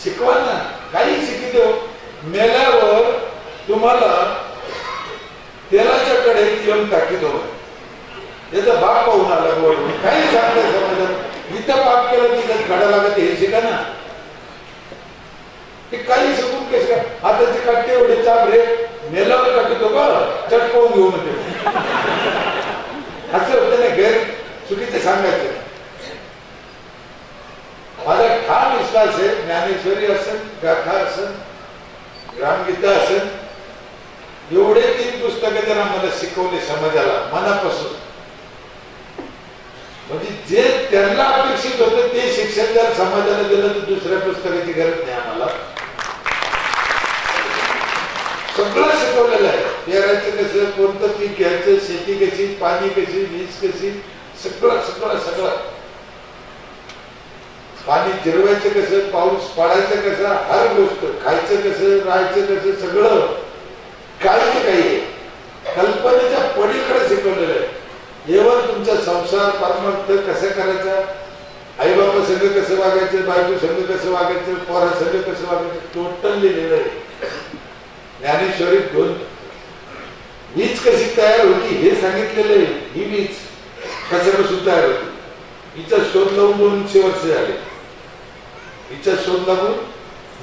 शिकवा ना, काही शिकितो. मेल्यावर तुम्हाला तेलाच्या कढईत येऊन टाकीतो. त्याचा बाप पाहून आला गोड. काही सांगतंय समाजात. इथं पाप केलं तिथं काढा लागत हे शिका ना. ते काही शिकून कसं काय? हाताचे काटे एवढे चाबरे मेल्यावर टाकीतो का चटकावून घेऊन येते. असं होतं ना. गैर चुकीचं सांगायचं. माझा ठाम विश्वास आहे ज्ञानेश्वरी असेल, गाथा असेल, ग्रामगीता असेल, एवढे 3 पुस्तकं जर आम्हाला शिकवले समाजाला मनापासून, म्हणजे जे त्यांना अपेक्षित होतं ते शिक्षण जर समाजाला दिलं तर दुसऱ्या पुस्तकाची गरज नाही आम्हाला. सगळं शिकवलेलं आहे. पेरायचं कसं, कोणतं पीक घ्यायचं, शेती कशी, पाणी कशी, वीज कशी, सगळं सगळं सगळं. पाणी जिरवायचं कसं, पाऊस पडायचं कसं, हर गोष्ट, खायचं कसं, राहायचं कसं, सगळं काहीच काही कल्पनेच्या पलीकडे शिकवलेलं आहे. एवढं तुमचा संसार परमार्थ कसं करायचा, आई बाबा संघ कसं वागायचं, बायको संघ कसं वागायचं, पोरा संघ कसं वागायचं, टोटल लिहिलेलं आहे. ज्ञानेश्वरीत 2 वीज कशी तयार होती हे सांगितलेलं आहे. ही वीज कशापासून तयार होती, हिचा शोध लावून 200 वर्ष झाले. हिचा शोध लागून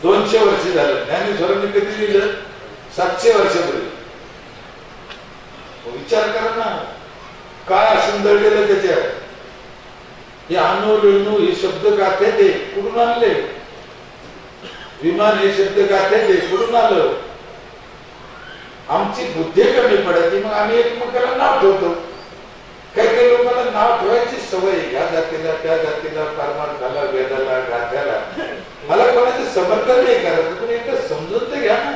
200 वर्ष झालं. ज्ञानेश्वरांनी कधी लिहिलं? 700 वर्षापूर्वी. विचार करा ना, काय असं दळलेलं त्याच्यात. हे अणू रेणू हे शब्द गाथे ते कुठून आणले? विमान हे शब्द गाथे ते कुठून आलं? आमची बुद्धी कमी पडते मग आम्ही एकमेकाला नाव ठेवतो. काही काही लोकांना नाव ठेवायची सवय, या जातीला त्या जातीला, परमार्थाला, वेदाला, गाथ्याला. मला कोणाचं समर्थन नाही करायचं, पण एकदा समजून तर घ्या ना.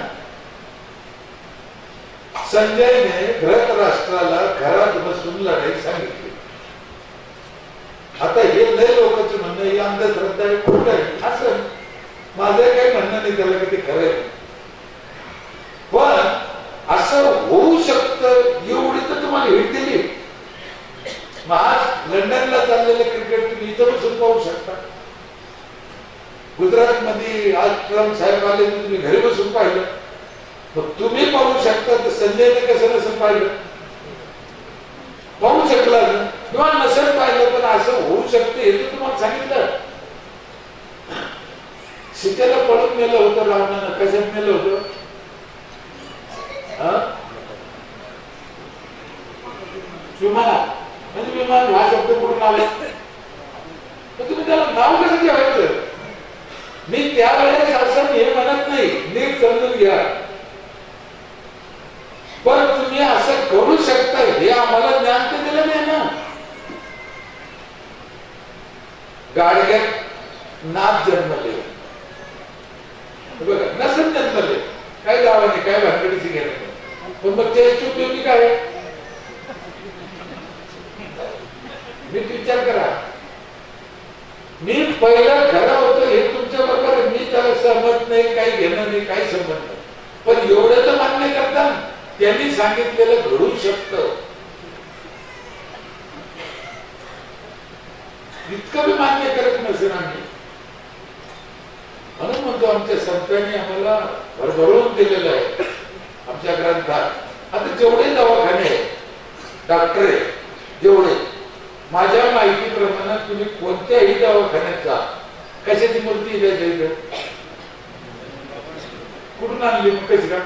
संजयने धृतराष्ट्राला घरात बसून लढाई सांगितली. आता हे लय लोकांचं म्हणणं ही अंधश्रद्धा आहे, खोटं आहे. असं माझं काही म्हणणं नाही त्याला की ते खरं आहे. पण असं होऊ शकतं एवढी तर तुम्हाला भेट दिली. आज लंडनला चाललेलं क्रिकेट तुम्ही इथं बसून पाहू शकता. गुजरात मध्ये आज ट्रम्प साहेब आले तुम्ही घरी बसून पाहिलं. मग तुम्ही पाहू शकता तर संजयने कसं नसेल पाहिलं? पाहू शकला किंवा नसेल पाहिलं, पण असं होऊ शकते हे तर तुम्हाला सांगितलं. सीतेला पळून नेलं होतं रावणानं, कशात नेलं होतं? विमानात. म्हणजे विमान हा शब्द कुठून आला? तर तुम्ही त्याला नाव कसं ठेवायचं? मी त्यावेळेस असं हे म्हणत नाही, नीट समजून घ्या. पण तुम्ही असं करू शकता हे आम्हाला ज्ञान तर दिलं नाही ना. गाडग्यात नाथ जन्मले बघा, नसन जन्मले, काय गावाने काय भानगडीची घेणं. पण मग ते उपयोगी काय? मी विचार करा. मी पहिलं खरं होतं हे तुमच्या बरोबर, मी त्याला सहमत नाही, काही घेणं नाही, काही संबंध नाही. पण एवढं तर मान्य करता त्यांनी सांगितलेलं घडू शकतं, इतकं मी मान्य करत नसेल आम्ही. म्हणून म्हणतो आमच्या संतांनी आम्हाला भरभरून दिलेलं आहे आमच्या ग्रंथात. आता जेवढे दवाखाने आहेत, डॉक्टर आहे जेवढे, माझ्या माहितीप्रमाणे तुम्ही कोणत्याही दवाखान्यात जा, कशाची मूर्ती द्यायची, कुठून आणली, कशी का?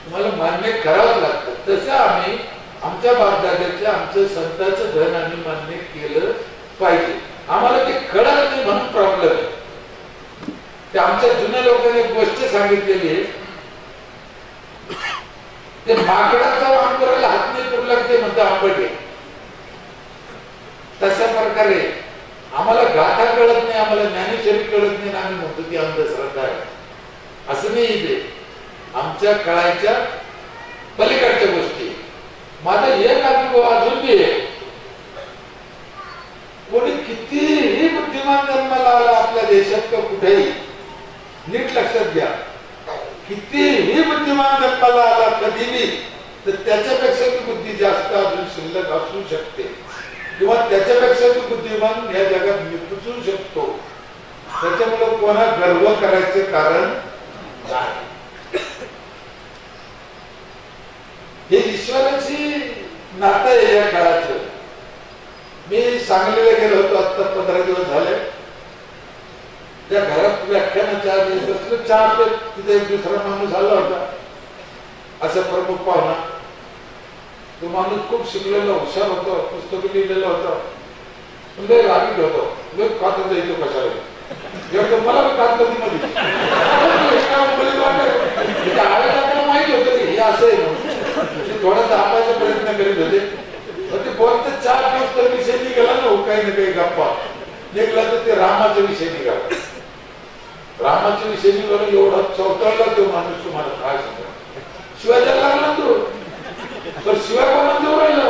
तुम्हाला मान्य करावंच लागतं. तसं आम्ही आमच्या बापदादाच्या, आमच्या संतांचं धन आम्ही मान्य केलं पाहिजे. आम्हाला ते कळत नाही म्हणून प्रॉब्लेम आहे. ते आमच्या जुन्या लोकांनी एक गोष्ट सांगितलेली आहे, ते माकडाचा वाम करायला हात नाही पुरला ते म्हणतं आंबट आहे. तशा प्रकारे आम्हाला गाथा कळत नाही, आम्हाला ज्ञानेश्वरी कळत नाही, आम्ही म्हणतो ती अंधश्रद्धा आहे. असं नाही. ते आमच्या कळायच्या पलीकडच्या गोष्टी. माझा एक अनुभव अजून बी आहे. कोणी कितीही बुद्धिमान जन्माला आला आपल्या देशात का कुठेही, नीट लक्षात घ्या, कितीही बुद्धिमान जन्माला आला कधीही, तर त्याच्यापेक्षा ती बुद्धी जास्त अजून शिल्लक असू शकते, किंवा त्याच्यापेक्षा ती बुद्धिमान या जगात निपजू शकतो. त्याच्यामुळे कोणा गर्व करायचे कारण नाही. हे ईश्वराची नातं आहे या काळाचं. मी सांगलीला गेलो होतो आता 15 दिवस झाले. त्या घरात व्याख्यानाच्या आधी बसलं, चहा पेत तिथे एक दुसरा माणूस आला होता, असं प्रमुख पाहुणा. तो माणूस खूप शिकलेला हुशार होता, पुस्तक लिहिलेलं होतं, म्हणजे रागीत होतो. कातच येतो कशाला, मला कातकधी मध्ये माहिती होतं की हे असं आहे म्हणून. थोडा दाबायचा प्रयत्न करीत होते. ते बोलत 4 दिवस तर विषय निघाला ना, काही ना काही गप्पा निघला, तर ते रामाचा विषय निघाला. रामाच्या विषयी निघाला, एवढा चौथाला तो माणूस. तुम्हाला काय सांगा, शिवाय द्यायला लागला तो. तर शिवाय कोणा देऊ राहिलं,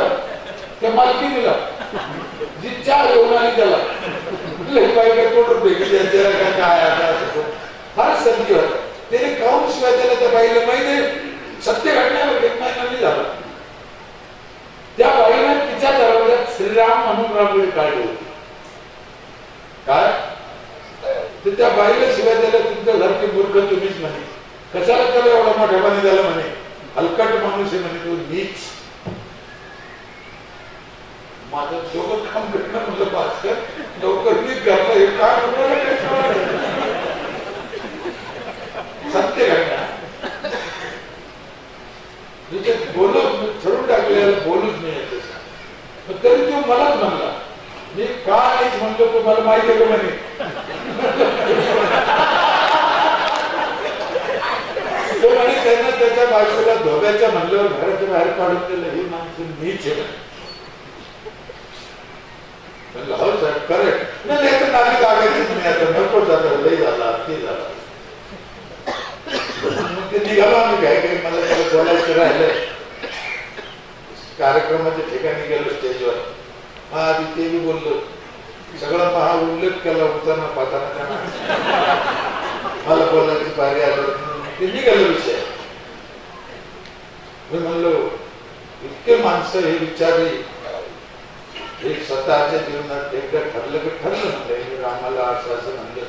त्या मालकीनीला जी चहा येऊन आली त्याला फार संधी होता. त्याने काहून शिवाय त्याला त्या बाईला माहिती सत्य घडण्यावर 1 महिना नाही झाला. त्या बाईने तिच्या दरवाज्यात श्रीराम म्हणून रांगोळी काढली होती. काय तर त्या बाईला शिवाय त्याला तुमच्या घरचे मूर्ख तुम्हीच म्हणे, कशाला त्याला एवढा मोठ्या पाणी झाला म्हणे, हलकट माणूस आहे म्हणे तो, नीच. माझं सोबत काम करणं म्हणलं भास्कर लवकर नीच घातलं, हे काय सत्य घडणार. बोलत ठरवून टाकलेलं बोलूच नाही. तरी तो मलाच म्हणला, मी का नाहीच म्हणतो, तुम्हाला माहिती आहे का म्हणे. तो म्हणे त्यांना त्याच्या बाजूला धोब्याच्या म्हणल्यावर घराच्या बाहेर काढून दिलं, ही माणसं नीच आहे. हो साहेब करेक्ट नाही, त्याचं नादी लागायचीच नाही. आता नको जाता, लई झाला ते झाला. ते निघालो आम्ही काय काही, मला त्याला बोलायचं राहिलं. कार्यक्रमाच्या ठिकाणी गेलो स्टेजवर, हा आधी ते बी बोललो, सगळा महा उल्लेख केला उताना पाताना त्यांना, मला बोलायची बारी आलं. ते निघालो विषय. मी म्हणलो इतके माणसं हे विचारली, एक स्वतःच्या जीवनात एकदा ठरलं की ठरलं म्हणलं, रामाला असं असं म्हणलं,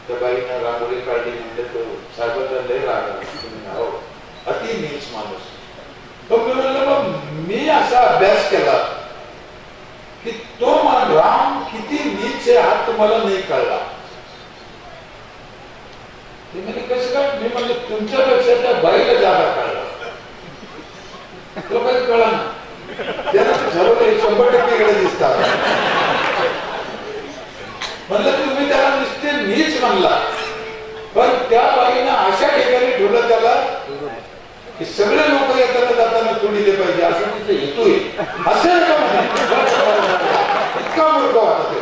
त्या बाईनं रांगोळी काढली म्हणजे तो साहेबांना लय राग आला, अति नीच माणूस. पण मी म्हणलं मग मी असा अभ्यास केला की तो राम किती नीच मुलीचे हात तुम्हाला नाही कळला. ते म्हणजे कसं काय? मी म्हणजे तुमच्यापेक्षा त्या बाईला जागा कळला. तो काही कळा ना, त्याला ठरवलं 100% इकडे दिसतात. म्हणलं तुम्ही त्याला नुसते नीच म्हणला, पण त्या बाईनं अशा ठिकाणी ठेवलं त्याला की सगळे लोक येताना जाताना तोडीले पाहिजे असं तिथे येतोय. असं का इतका मूर्ख वाटत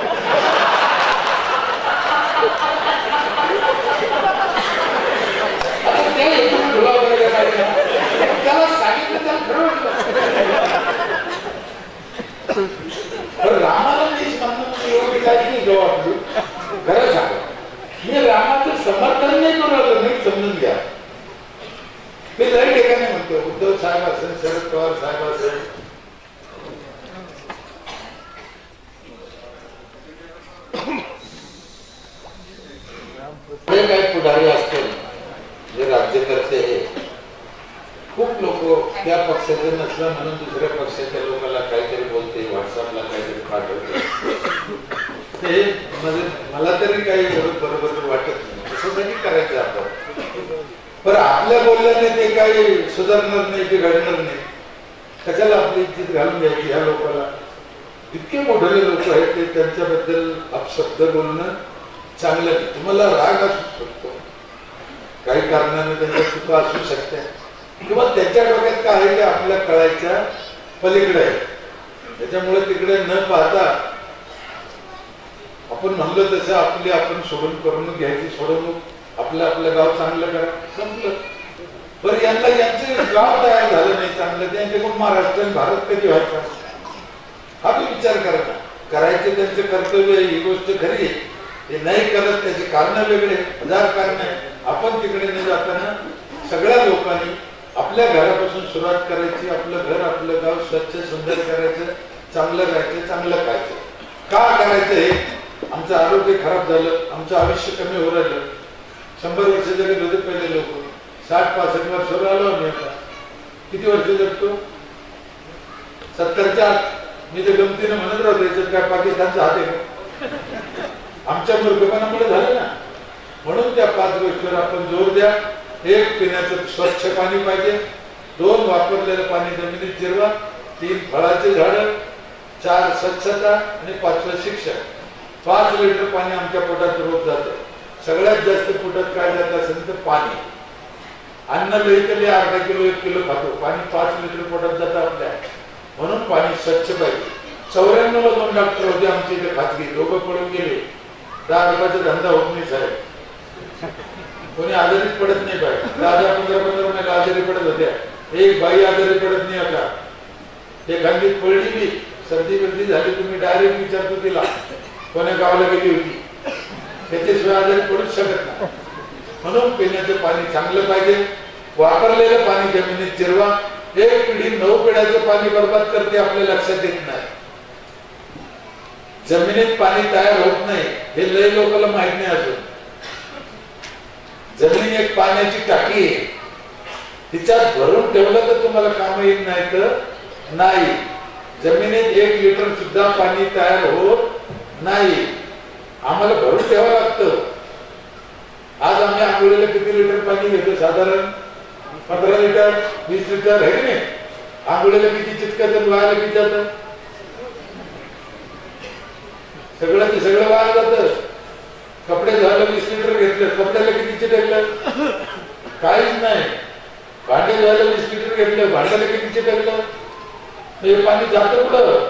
त्याला सांगितलं, त्याला खरं वाटलं. रामाला नीच म्हणणं एवढी काय नाही जबाबदारी. खरं सांगा, मी रामाचं समर्थन नाही करू राहिलो, नाही समजून घ्या. मी लई ठिकाणी म्हणतो, उद्धव साहेब असेल, शरद पवार साहेब असेल, काही पुढारी असतील जे राज्यकर्ते हे, खूप लोक त्या पक्षाचे नसलं म्हणून दुसऱ्या पक्षाच्या लोकांना काहीतरी बोलते, व्हॉट्सअपला काहीतरी पाठवते. ते मला तरी काही बरोबर वाटत नाही. कशासाठी करायचं आपण? पण आपल्या बोलल्याने ते काही सुधारणार नाही, ते घडणार नाही. कशाला आपली इज्जत घालून घ्यायची ह्या लोकांना? इतके मोठे लोक आहेत ते त्यांच्याबद्दल अपशब्द बोलणं चांगलं नाही. तुम्हाला राग असू शकतो, काही कारणाने त्यांच्या चुका असू शकते, किंवा त्याच्या डोक्यात काय आहे ते आपल्या कळायच्या पलीकडे आहे. त्याच्यामुळे तिकडे न पाहता आपण म्हणलं तसं आपली आपण सोडून करून घ्यायची, सोडवणूक आपलं आपलं गाव चांगलं करा, संपलं. बरं, यांना यांचं गाव तयार झालं नाही चांगलं, त्यांच्याकडून महाराष्ट्र भारत कधी व्हायचा हा तुम्ही विचार करा ना. करायचं त्यांचं कर्तव्य, ही गोष्ट खरी आहे. ते नाही करत त्याचे कारण वेगळे, हजार कारण आहे. आपण तिकडे न जाताना सगळ्या लोकांनी आपल्या घरापासून सुरुवात करायची. आपलं घर, आपलं गाव स्वच्छ सुंदर करायचं, चांगलं राहायचं, चांगलं खायचं. का करायचं? हे आमचं आरोग्य खराब झालं, आमचं आयुष्य कमी होऊ राहिलं. 100 वर्ष जगत होते पहिले लोक, 60-65 वर्षावर आलो आम्ही. आता किती वर्ष जगतो? 70च्या आत. मी तर गमतीने म्हणत राहतो, याच्यात काय पाकिस्तानचा हात आहे का? आमच्या मूर्खपणामुळे झालं ना. म्हणून त्या 5 गोष्टीवर आपण जोर द्या. 1, पिण्याचं स्वच्छ पाणी पाहिजे. 2, वापरलेलं पाणी जमिनीत जिरवा. 3, फळाचे झाडं. 4, स्वच्छता. आणि 5वं शिक्षण. 5 लिटर पाणी आमच्या पोटात रोज जातं. सगळ्यात जास्त पोटात काय जात असेल तर पाणी. अन्न लई अर्धा किलो 1 किलो खातो, पाणी 5 लिटर पोटात जातं आपल्या. म्हणून पाणी स्वच्छ पाहिजे. 94ला 2 डॉक्टर होते आमच्या इथे खाजगी, दोघं पडून गेले. 10 रुपयाचा धंदा होत नाही साहेब. कोणी आजारीच पडत नाही पाहिजे. 10-15 महिला आजारी पडत होत्या. एक बाई आजारी पडत नाही आता. ते खंडीत पडली बी, सर्दी बिर्दी झाली, तुम्ही डायरेक्ट विचारतो तिला कोण्या गावाला गेली होती, त्याच्याशिवाय आजारी पडूच शकत नाही. म्हणून पिण्याचं पाणी चांगलं पाहिजे. वापरलेलं पाणी जमिनीत जिरवा. 1 पिढी 9 पिढ्याचं पाणी बर्बाद करते, आपल्या लक्षात येत नाही. जमिनीत पाणी तयार होत नाही हे लय लोकांना माहित नाही अजून. जमीन एक पाण्याची टाकी आहे, तिच्यात भरून ठेवलं तर तुम्हाला काम येत नाही तर नाही. जमिनीत 1 लिटर सुद्धा पाणी तयार होत नाही, आम्हाला भरून ठेवावं लागतं. आज आम्ही आंघोळीला किती लिटर पाणी घेतो? साधारण 15 लिटर 20 लिटर आहे की नाही? आंघोळीला किती चिटकत, वायाला किती जातं? सगळं वाया जातं. कपडे धुवायला 20 लिटर घेतलं, कपड्याला किती चिटकलं? काहीच नाही. भांडे धुवायला 20 लिटर घेतलं, भांड्याला किती चिटकलं? हे पाणी जातं कुठं?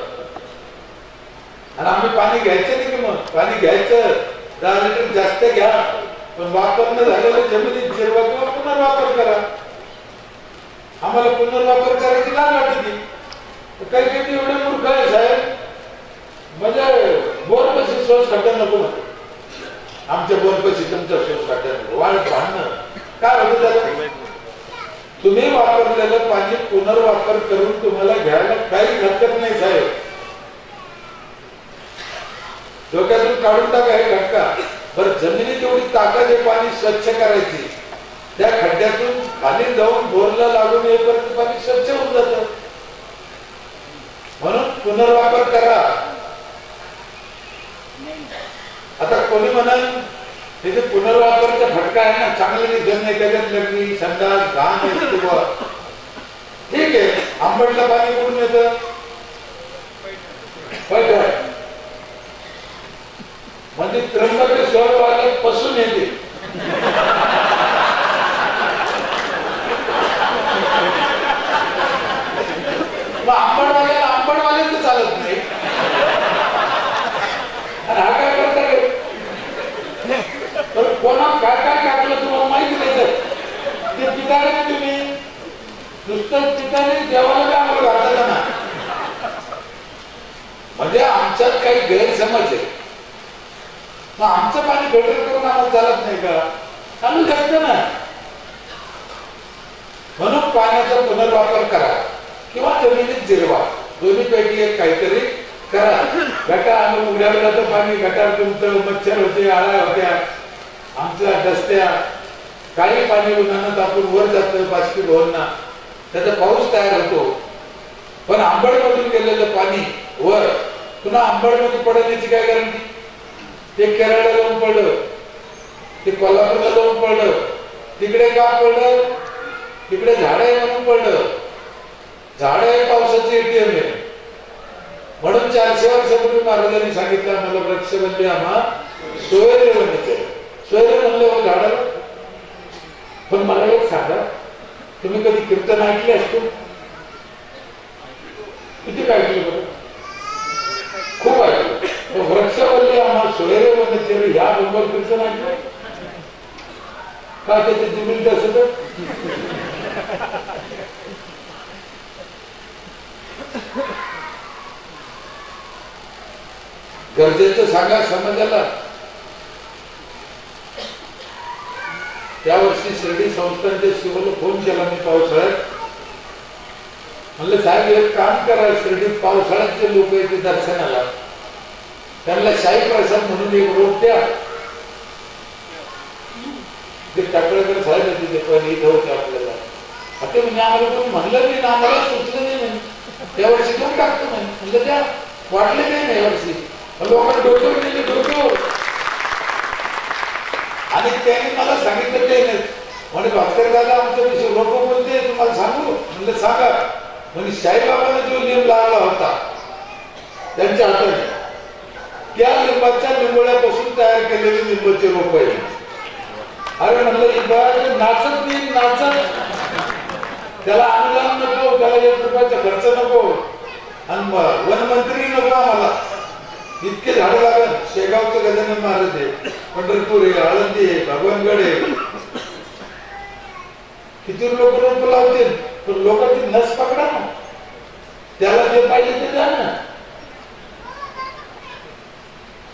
आणि आम्ही पाणी घ्यायचं नाही की मग पाणी घ्यायचं 10 लिटर जास्त घ्या, पण वापरणं झालेलं जमिनीत जिरवा किंवा पुनर्वापर करा. आम्हाला पुनर्वापर करायची लाज वाटते. काही काही एवढे मूर्ख आहे साहेब, म्हणजे बोरपशी सोस खड्डा नको म्हणते. आमच्या बोरपशी तुमच्या सोस खड्डा नको, वाढत भांडणं काय होतं त्याला? तुम्ही वापरलेलं पाणी पुनर्वापर करून तुम्हाला घ्यायला काही हरकत नाही साहेब. डोक्यातून काढून टाका हे खटका. बरं, जमिनीत एवढी ताकद आहे पाणी स्वच्छ करायची, त्या खड्ड्यातून खाली जाऊन बोरला लागून येईपर्यंत पाणी स्वच्छ होऊन जातं. म्हणून पुनर्वापर करा. आता कोणी म्हणाल त्याचे पुनर्वापरचा फटका आहे ना, चांगले दिसत नाही, त्याच्यात लग्नी संडास घाण असते बुवा. ठीक आहे, आंबटलं पाणी कुठून येतं? म्हणजे त्र्यंबकेश्वर वाले पासून येते. आंबडवाल्याचं चालत नाही. आणि हा काय करता तर कोणा काय काय टाकलं तुम्हाला माहिती नाही. ते पिताने तुम्ही नुसतं पिताने देवाला काय आम्हाला घातलं ना. म्हणजे आमच्यात काही गैरसमज आहे. मग आमचं पाणी फिल्टर करून आम्हाला चालत नाही का? चालू शकतं ना. म्हणून पाण्याचा पुनर्वापर करा किंवा जमिनीत जिरवा, दोन्ही पैकी एक काहीतरी करा. गटार आम्ही उघड्यावर पाणी, गटार तुमचं मच्छर होते, आळ्या होत्या, आमच्या डस्त्या, काही पाणी उन्हानं तापून वर जातं बाष्पीभवना, त्याचा पाऊस तयार होतो. पण आंबडमधून गेलेलं पाणी वर पुन्हा आंबडमध्ये पडण्याची काय गॅरंटी? ते केरळला जाऊन पडलं, ते कोल्हापूरला जाऊन पडलं, तिकडे का पडलं? तिकडे झाड आहे म्हणून पडलं. झाड आहे पावसाचे एटीएम आहे. म्हणून 400 वर्षापूर्वी महाराजांनी सांगितलं मला वृक्षवल्ली आम्हा सोयरे म्हणायचे. सोयरे म्हणले हो झाडाला. पण मला एक सांगा, तुम्ही कधी कीर्तन ऐकले असतो? किती काय ऐकलं बरं? खूप ऐकलं. वृक्षवल्ली आम्हा सोयरे म्हणायचे ह्या नंबर कीर्तन ऐकलं का? त्याचे जिमील असत. गरजेचं सांगा समाजाला. त्या वर्षी शिर्डी संस्थांच्या शिवला फोन केला मी पावसाळ्यात. म्हणलं साहेब एक काम करा, शिर्डीत पावसाळ्यात जे लोक येते दर्शनाला त्यांना शाही प्रसाद म्हणून एक रोप द्या. ते टाकळकर साहेब येते पण इथं होते आपल्याला. ते म्हणजे आम्हाला कोणी म्हणलं नाही ना, आम्हाला सुचलं नाही म्हणे. त्या वर्षी कोण टाकतो म्हणे. म्हणलं त्या वाटले नाही या वर्षी. लोकांना डोक्यावर गेले, डोक्यावर. आणि त्यांनी मला सांगितलं ते नाही म्हणजे भास्कर दादा आमच्या विषयी लोक बोलते तुम्हाला सांगू. म्हणलं सांगा. म्हणजे साईबाबांना जो नियम लागला होता त्यांच्या हाताने, त्या लिंबाच्या लिंबोळ्यापासून तयार केलेले लिंबाचे रोप आहे. अरे म्हणलं नाचत नाही, नाचत. त्याला अनुदान नको, त्याला 1 रुपयाचा खर्च नको, आणि वनमंत्री नको आम्हाला. इतके झाडं लागत. शेगावचं गजानन महाराज आहे, पंढरपूर आहे, आळंदी आहे, भगवानगड आहे. किती लोक रोप लावतील, पण लोकांची नस पकडा ना. त्याला जे पाहिजे ते द्या ना.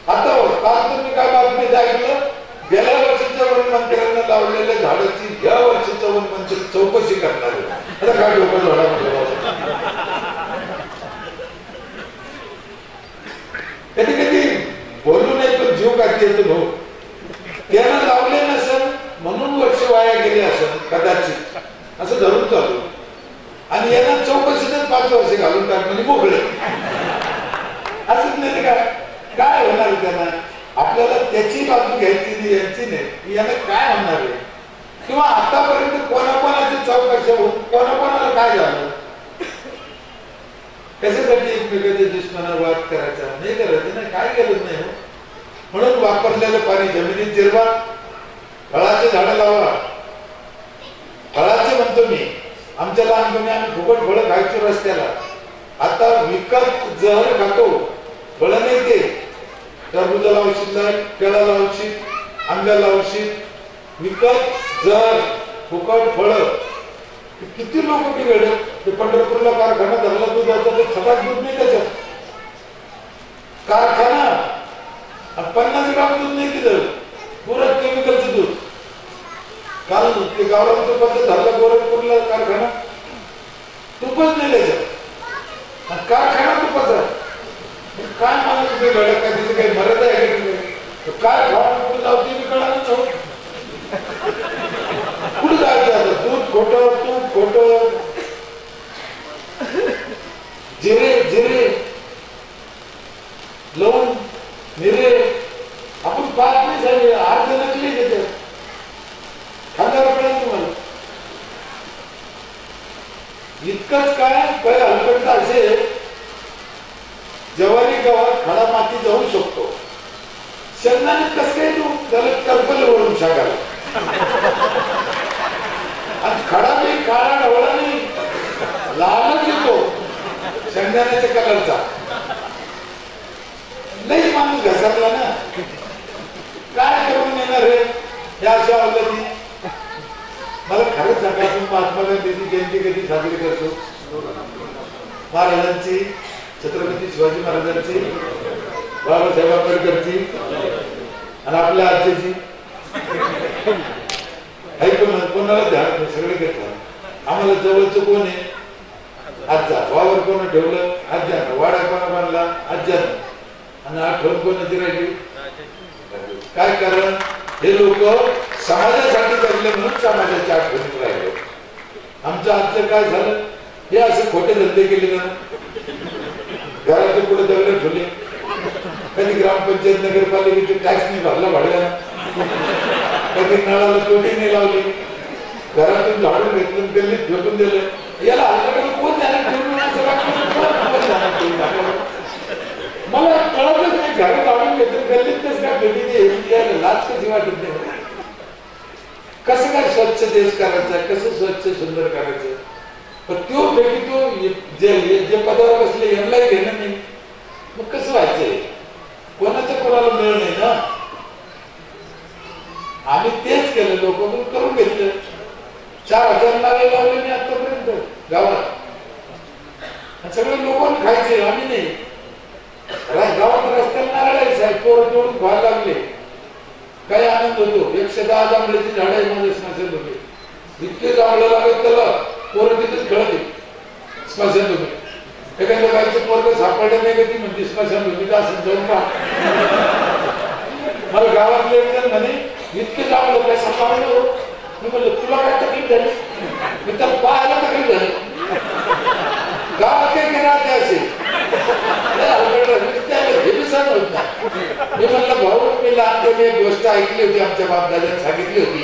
आता काल तुम्ही काय बातमीत ऐकलं, गेल्या वर्षीच्या वनमंत्र्यांना लावलेल्या झाडाची या वर्षीचा वनमंत्री चौकशी करणार आहे. आता काय डोकं झाडा. कधी कधी बोलू नाही पण जीव काढते येतो भाऊ. त्यानं लावले नसेल म्हणून वर्ष वाया गेले असेल कदाचित, असं धरून चालू. आणि यांना चौकशीतच 5 वर्ष घालून टाकणे मोकळे. असंच नाही का? काय होणार त्यांना? आपल्याला त्याची बाजू घ्यायची नाही, यांची नाही. यांना काय होणार आहे? किंवा आतापर्यंत कोणाकोणाची चौकशी होऊन कोणाकोणाला काय झालं? कशासाठी एकमेकांच्या दुश्मनावर वाद करायचा? नाही करायचं ना, काय गरज नाही. म्हणून वापरलेलं पाणी जमिनीत जिरवा, फळाचे झाडं लावा. फळाचे म्हणतो मी, आमच्या लहानपणी आम्ही फुकट फळं खायचो रस्त्याला. आता विकत जहर खातो, फळं नाही ते. टरबुजाला औषध लाव, केळाला औषध, आंब्याला औषध, विकत जहर, फुकट फळं. किती लोक बिघडले. ते पंढरपूरला कारखाना धरला दुधाचा, ते खटाक दूध नाही त्याच्यात. कारखाना 50 ग्राम दूध नाही तिथं, पुरं केमिकलचं दूध. काल ते गावरान तुपाचं धरला गोरखपूरला कारखाना, तुपच नाही त्याच्यात. कारखाना तुपाचा. काय मला तुम्ही घडत काय तिथे काही मर्यादा आहे का? काय खावा कुठे लावते मी कळालं नव्हतं. कुठे जायचं आता? दूध खोटं, तूप खोटं, जिरे जिरे लवंग मिरे पाहत नाही झाली अर्ध नकली देते खांद्यावर पडेल तुम्हाला. इतकंच काय काय हलकट असे जवारी गावात खडा माती जाऊ शकतो. शेंगदाणे कस काय तू त्याला कल्पल वळून सांगायला आणि खडा मी काळा ढवळा नाही लालच येतो शेंगदाण्याच्या कलरचा. लई माणूस घसरला ना. काय करून येणार रे या अशा अवलंबी. मला खरंच सांगा आपण महात्मा गांधीची जयंती कधी साजरी करतो? महाराजांची, छत्रपती शिवाजी महाराजांची, बाबासाहेब आंबेडकरची आणि आपल्या आजीची. ऐकून कोणाला ध्यान सगळे घेतलं. आम्हाला जवळचं कोण आहे? आजा. वावर कोण ठेवलं? आज्यानं. वाडा कोणा बांधला? आज्यानं. आणि आठवण कोणाची राहिली? काय कारण? हे लोक समाजासाठी जगले म्हणून समाजाच्या आठवणीत राहिले. आमचं आजचं काय झालं? हे असे खोटे धंदे केले ना. घराच्या पुढे दगड ठेवले. कधी ग्रामपंचायत नगरपालिकेचे टॅक्स नाही भरला भाड्याला. कधी नळाला तोटी नाही लावली. घरातून झाडून घेतलं गल्लीत फेकून दिलं. याला हल्ल्याकडे कोण त्याला ठेवून मला कळतच नाही. घरात जाऊन घेतलं गल्लीत कसं काय फेकी लाच कशी वाटत नाही. कसं काय स्वच्छ देश करायचा, कसं स्वच्छ सुंदर करायचं. पण तो फेकी तो जे पदावर बसले यांनाही घेणं नाही. मग कसं व्हायचंय? कोणाचं कोणाला मिळ नाही ना. आम्ही तेच केलं. लोक करून घेतलं. 4000 नावे लावले मी आतापर्यंत गावात. सगळे लोक खायचे आम्ही नाही. गावात रस्त्याला नारळ साहेब पोरं तोडून खायला लागले. काय आनंद होतो. 110 जांभळाची झाडं आहे माझ्या स्मशानभूमी. इतके जांभळं लागत त्याला पोरं तिथेच खेळत स्मशानभूमी. एखाद्या बाईचं पोरग सापडलं नाही का ती म्हणते स्मशानभूमीत असं जाऊन पहा. मला गावातले एक जण म्हणे इतके जांभळं काय सापडलं. मी म्हणलं तुला काय तकलीफ झाली? मी त्याला पाहायला तकलीफ झाली. गावात काही राहते असे मी म्हणलं भाऊ मी लहानपणी एक गोष्ट ऐकली होती. आमच्या बापदादाने सांगितली होती.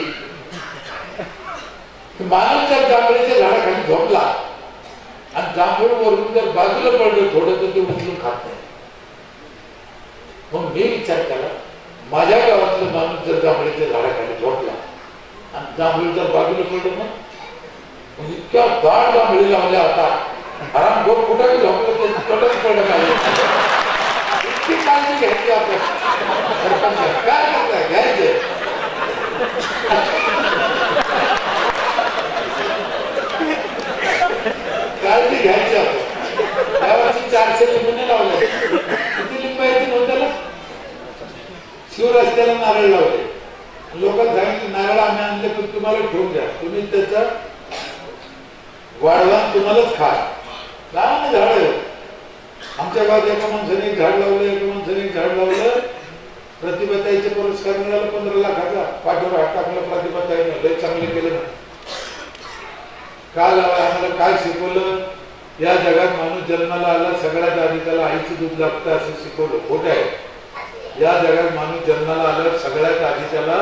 माणूस जर जांभळीच्या झाडाखाली झोपला आणि जांभूळ वरून जर बाजूला पडलं थोडं तर ते उचलून खात नाही. मग मी विचार केला माझ्या गावातलं माणूस जर जांभळीच्या झाडाखाली झोपला आणि जांभूळ जर बाजूला पडलं मग इतक्या दाट जांभळी लावल्या होता. आराम गोड कुठं झोपलं तोटच पडलं पाहिजे. इतकी काळजी घ्यायची आपण. काय करताय घ्यायचं. काळजी घ्यायची आपण. त्यावर्षी 400 लिंबूने लावले. किती लिंब यायचे नव्हत्याला? शिवरस्त्याला नारळ लावले. लोकांना सांगितलं नारळ आम्ही आणले पण तुम्हाला ठेवून द्या. तुम्ही त्याचा वाढवा तुम्हालाच खा. लहान झाड आहे. आमच्या गावात एका माणसाने एक झाड लावलं. एका माणसाने एक झाड लावलं. प्रतिभाताईचे पुरस्कार मिळाला 15 लाखाचा. पाठीवर हात टाकला प्रतिभाताईने. लय चांगले केलं ना. काल आम्हाला काय शिकवलं? या जगात माणूस जन्माला आला सगळ्यात आधी त्याला आईचं दूध लागतं असं शिकवलं. खोटं आहे. या जगात माणूस जन्माला आला सगळ्यात आधी त्याला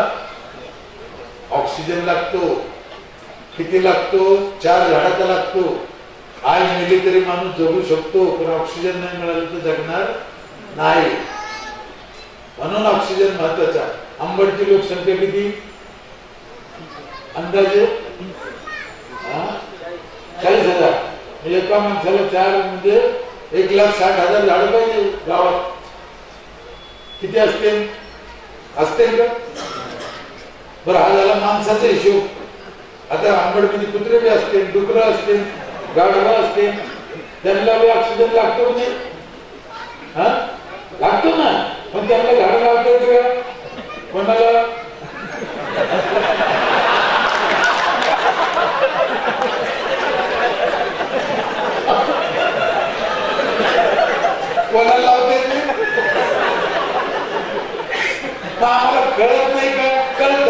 ऑक्सिजन लागतो. किती लागतो? 4 झाडाचा लागतो. आई मेली तरी माणूस जगू शकतो पण ऑक्सिजन नाही मिळालं तर जगणार नाही. म्हणून ऑक्सिजन महत्वाचा. अंबडची लोकसंख्या किती अंदाजे? 40,000. एका माणसाला 4 म्हणजे 1,60,000 झाडं पाहिजे गावात. किती असतील? असतील का? बरं हा झाला माणसाचा हिशोब. आता अंबडमध्ये कुत्रे बी असतील, डुकरं असतील, गाढवा असतील. त्यांना ऑक्सिजन लागतो की नाही? हा लागतो ना. पण त्यांना झाडं लावता येतं का? कोणाला? कोणाला लावता येत नाही? आम्हाला कळत नाही का? कळत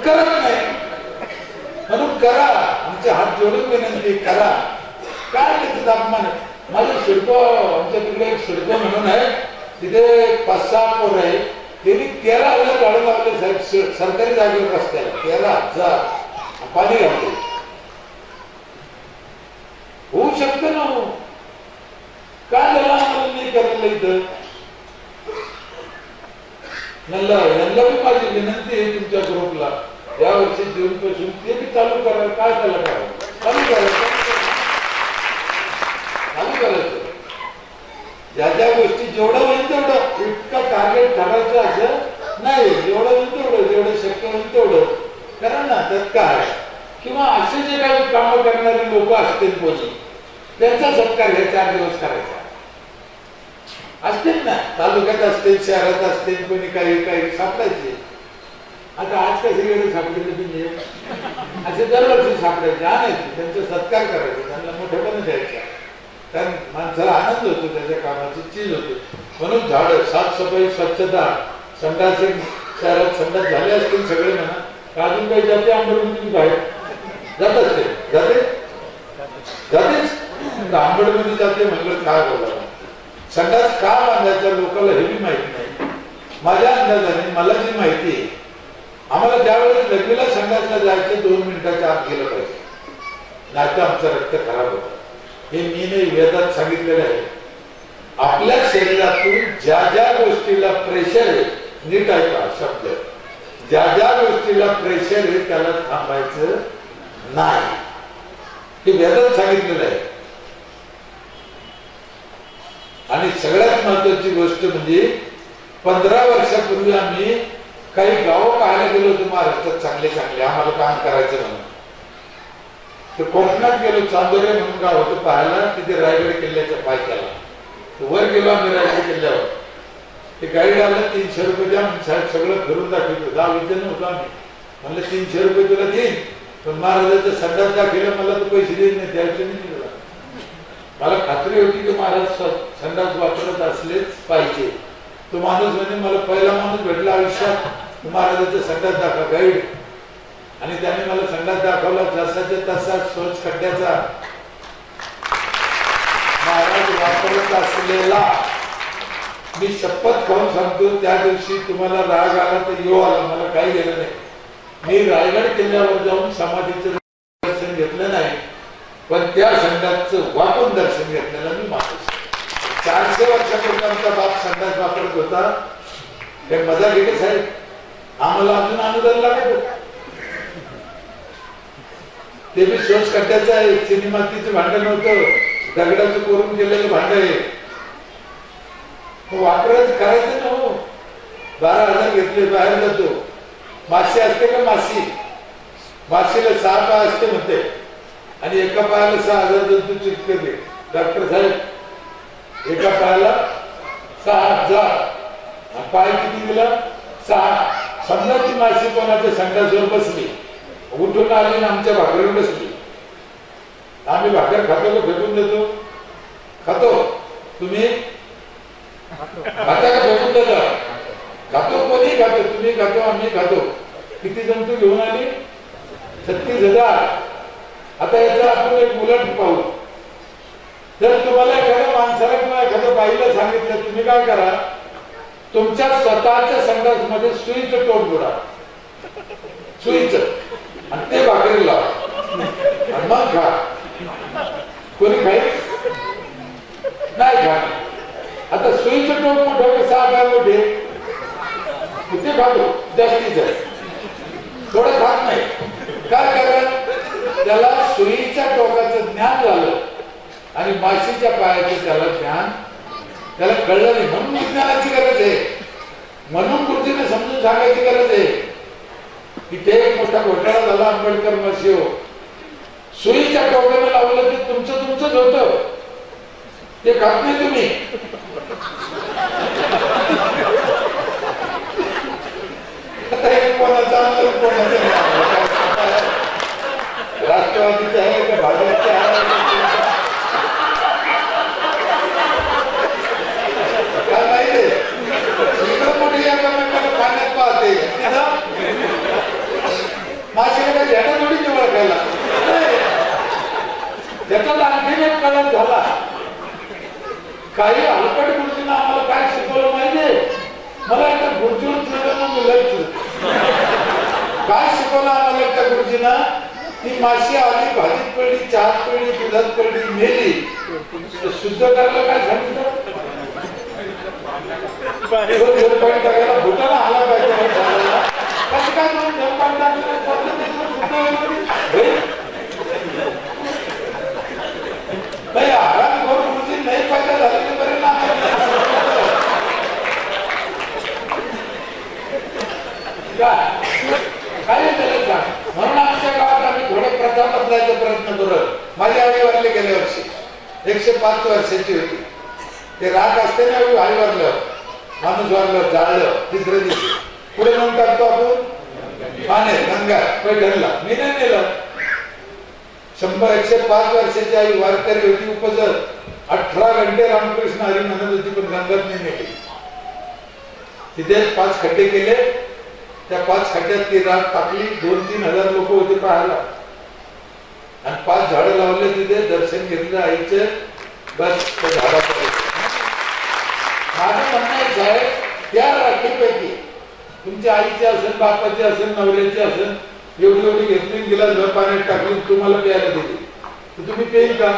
करत नाही. म्हणून करा. आमचे हात जोडून विनंती करा. काय त्याचं तापमान? माझं शिडको आमच्या तिकडे एक शिडको म्हणून आहे. तिथे 5-6 पोरं आहे. त्यांनी 13,000 झाडं लावले साहेब सरकारी जागेवर रस्त्याला. 13,000 पाणी घालते. होऊ शकतं ना. हो काय झालं आम्हाला नाही करायला इथं. यांना बी माझी विनंती आहे तुमच्या ग्रुपला, या वर्षी जून पासून ते बी चालू करा. काय चालू करायचं ज्या ज्या गोष्टी जेवढं होईल तेवढं. इतकं टार्गेट ठरवायचं असं नाही. जेवढं होईल तेवढं, जेवढं शक्य होईल तेवढं करा ना. त्यात काय. किंवा असे जे काही कामं करणारे लोक असतील कोणी, त्यांचा सत्कार हे 4 दिवस करायचा असतील ना. तालुक्यात असतील, शहरात असतील, कोणी काही सापडायचे. आता आज कसे गेले सापडले तुम्ही, असे दरवर्षी सापडायचे, आणायचे, त्यांचा सत्कार करायचा, त्यांना मोठेपणा द्यायचा. कारण माणसाला आनंद होतो, त्याच्या कामाची चीज होते. म्हणून झाडं, साफसफाई, स्वच्छता, संडास शहरात संडास झाले असतील सगळे म्हणा. अजून काही जाते आंबेडमध्ये बाहेर जात असते, जातेच आंबेडमध्ये जाते म्हणलं काय बोलावं. संडास का बांधायचा लोकांना हे बी माहिती नाही. माझ्या अंदाजाने मला जी माहिती आहे, आम्हाला ज्यावेळेस लग्नीला संडासला जायचं 2 मिनिटाच्या आत गेलं पाहिजे, नाही तर आमचं रक्त खराब होतं. हे मी नाही, वेदात सांगितलेलं आहे. आपल्या शरीरातून ज्या ज्या गोष्टीला प्रेशर आहे, नीट ऐका शब्द, ज्या ज्या गोष्टीला प्रेशर आहे त्याला थांबायचं नाही. हे वेदात सांगितलेलं आहे. आणि सगळ्यात महत्वाची गोष्ट म्हणजे 15 वर्षापूर्वी आम्ही काही गाव पाहायला गेलो होतो महाराष्ट्रात, चांगले चांगले, आम्हाला काम करायचं म्हणून. तर कोकणात गेलो, चांदोरे म्हणून गाव होतं पाहायला, तिथे रायगड किल्ल्याच्या पायथ्याला. वर गेलो आम्ही रायगड किल्ल्यावर. ते गाईड आलं, 300 रुपये द्या साहेब, सगळं फिरून दाखवतो. 10-20 जण होतो आम्ही. म्हणलं 300 रुपये तुला देईन, पण महाराजाचं संडास दाखवलं, मला तर पैसे देत नाही, द्यायचे नाही तुला. मला खात्री होती की महाराज संडास वापरत असलेच पाहिजे. तो माणूस म्हणजे मला पहिला माणूस भेटला आयुष्यात, महाराजाचं संडास दाखवा गाईड. आणि त्याने मला संडास दाखवला, जसाच्या तसा स्वच्छ खड्ड्याचा, महाराज वापरत असलेला. मी शपथ खाऊन सांगतो, त्या दिवशी तुम्हाला राग आला तर येऊ आला, मला काही गेलं नाही. मी रायगड किल्ल्यावर जाऊन समाधीचं दर्शन घेतलं नाही, पण त्या संडासचं वापरून दर्शन घेतलेलं मी माणूस. 400 वर्षापूर्वी आमचा बाप संडास वापरत होता. हे मजा घेते साहेब, आम्हाला अजून अनुदान लागत. ते बी स्वच्छ खड्ड्याचं आहे, चिनी मातीचं भांडं नव्हतं, दगडाचं कोरून केलेलं भांड आहे. वापरायचं करायचं ना. हो 12,000 घेतले, बाहेर जातो. माशी असते का माशी, माशीला 6 पाय असते म्हणते, आणि एका पायाला 6,000 जंतू चिटकले. डॉक्टर साहेब एका पायाला 6,000, पाय किती दिला? 6. समजा ती माशी कोणाच्या संडासवर बसली, उठून आली ना आमच्या भाकरीवर बसली, आम्ही भाकर खातो का फेकून देतो? खातो. तुम्ही खाता का फेकून देता? खातो. कोणी खातो, तुम्ही खातो, आम्ही खातो. किती जंतू घेऊन आली? 36,000. आता याचा आपण एक उलट पाहू. जर तुम्हाला एखाद्या माणसाला किंवा एखाद्या बाईला सांगितलं, तुम्ही काय करा, तुमच्या स्वतःच्या संडास मध्ये सुईचं टोक बुडा, सुईचं, आणि ते भाकरी लावा आणि मग खा. कोणी खाईल? नाही खा. आता सुईचं टोक मोठं, 6 पाय मोठे, ते खातो जास्तीच, थोडं खात नाही. काय करत? त्याला सुईच्या टोकाचं ज्ञान झालं आणि माशीच्या पायाचं त्याला ज्ञान त्याला कळलं नाही. म्हणून विज्ञानाची गरज आहे, म्हणून गुरुजीने समजून सांगायची गरज आहे. तिथे एक मोठा घोटाळा झाला आंबेडकर माशी. हो सुईच्या टोकाने लावलं की तुमचं तुमचंच होतं, ते खात नाही तुम्ही. कोणाचा कोणाचं राष्ट्रवादीचं आहे का भाजपचं आहे काय माहिती. इकडं मोठी एकामेकाला पाण्यात पाहते, माशीने काय झेंडा थोडी निवड केला. त्याचा आणखीन एक कळत झाला. काही हलकट गोष्टींना आम्हाला काय शिकवलं माहितीये. मला एकदा खुर्चीवर चढलं मुलं काय शिकवलं आम्हाला त्या गुरुजींना? ती माशी आली, भाजीत पडली, चहात पडली, दुधात पडली, मेली, शुद्ध करायला काय सांगितलं? जलपाणी टाकायला भूताना आला पाहिजे. कसं काय म्हणून जलपाणी टाकलं? नाही आराम करून गुरुजी नाही फायदा झाला तर बरे ना. काय त्याला सांग. म्हणून आमच्या गावात आम्ही थोडं प्रथा बदलायचा प्रयत्न करत. माझी आई वारली गेल्या वर्षी, 105 वर्षाची होती. ते राग असते ना आई वारल्यावर, माणूस वारलं, जाळलं, तिसऱ्या दिवशी पुढे म्हणून टाकतो आपण पाण्यात, गंगा पैठणला. मी नाही नेलं. 105 वर्षाची आई वारकरी होती, उपजत 18 घंटे रामकृष्ण हरी म्हणत होती, पण गंगात नाही नेली. तिथेच 5 खड्डे केले. त्या 5 खड्ड्यात ती राग टाकली. 2-3 हजार लोक होते पाहायला, आणि 5 झाडं लावले. तिथे दर्शन घेतलं आईचं. बस त्या झाडाकडे माझं म्हणणं आहे साहेब, त्या राखीपैकी तुमच्या आईची असेल, बापाची असेल, नवऱ्याची असेल, एवढी एवढी घेतली, गिलास पाण्यात टाकली, तुम्हाला प्यायला दिली, तर तुम्ही पेईल का?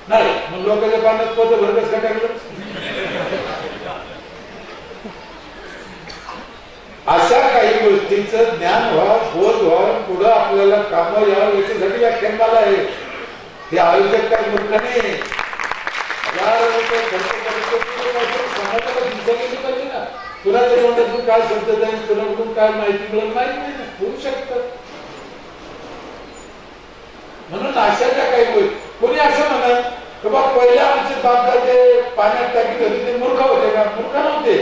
नाही. मग लोकांच्या पाण्यात पोत भरकस का टाकलं? अशा काही गोष्टींचं ज्ञान व्हावं, बोध व्हावं, पुढं आपल्याला कामं यावं, याच्यासाठी व्याख्यान मला आहे. हे आयोजक काय मूर्ख नाही. समाजाला दिशा गेली पाहिजे ना. तुला तरी काय शब्द जाईल, तुला काय माहिती मिळत माहित नाही ना, होऊ शकतं. म्हणून अशाच्या काही गोष्टी कोणी असं म्हणत की बा पहिले आमचे बापदादे पाण्यात टाकीत होते ते मूर्ख होते का? मूर्ख नव्हते.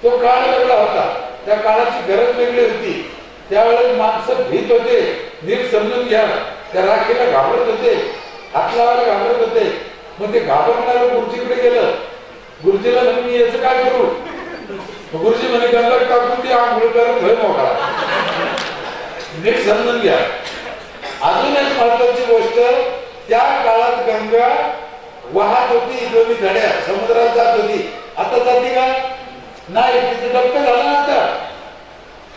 तो काळ वेगळा होता, त्या काळाची गरज वेगळी होती. त्यावेळेस माणसं भीत होते, नीट समजून घ्या. त्या राखीला घाबरत होते, हात लावायला घाबरत होते. मग ते घाबरणारं गुरुजीकडे गेलं. गुरुजीला म्हणे मी याचं काय करू? गुरुजी म्हणे गंगात टाकून ती आंघोळ करत होय मोकळा. नीट समजून घ्या. अजून एक महत्वाची गोष्ट, त्या काळात गंगा वाहत होती, दोन्ही धड्या समुद्रात जात होती. आता जाती का? नाही. तिचं डबकं झालं ना आता.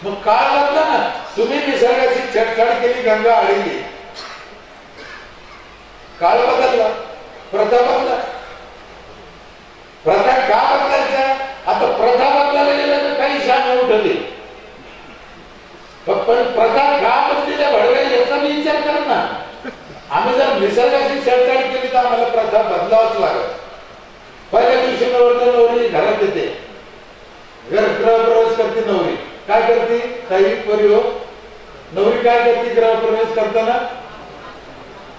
मग काळ बदला ना. तुम्ही निसर्गाची छेडछाड केली, गंगा अडली. काळ बदलला, प्रथा बदला. प्रथा का बदलायच्या? आता प्रथा बदलायला गेल्या तर काही शान उठवली, पण प्रथा का बदलल्या घडवेल याचा मी विचार कर ना. आम्ही जर निसर्गाची छेडछाड केली तर आम्हाला प्रथा बदलावच लागत. पहिल्या दिवशी नवरी घरात येते, गृहप्रवेश करते. नवरी काय करते? काही परिहो नवरी काय करते गृहप्रवेश करताना?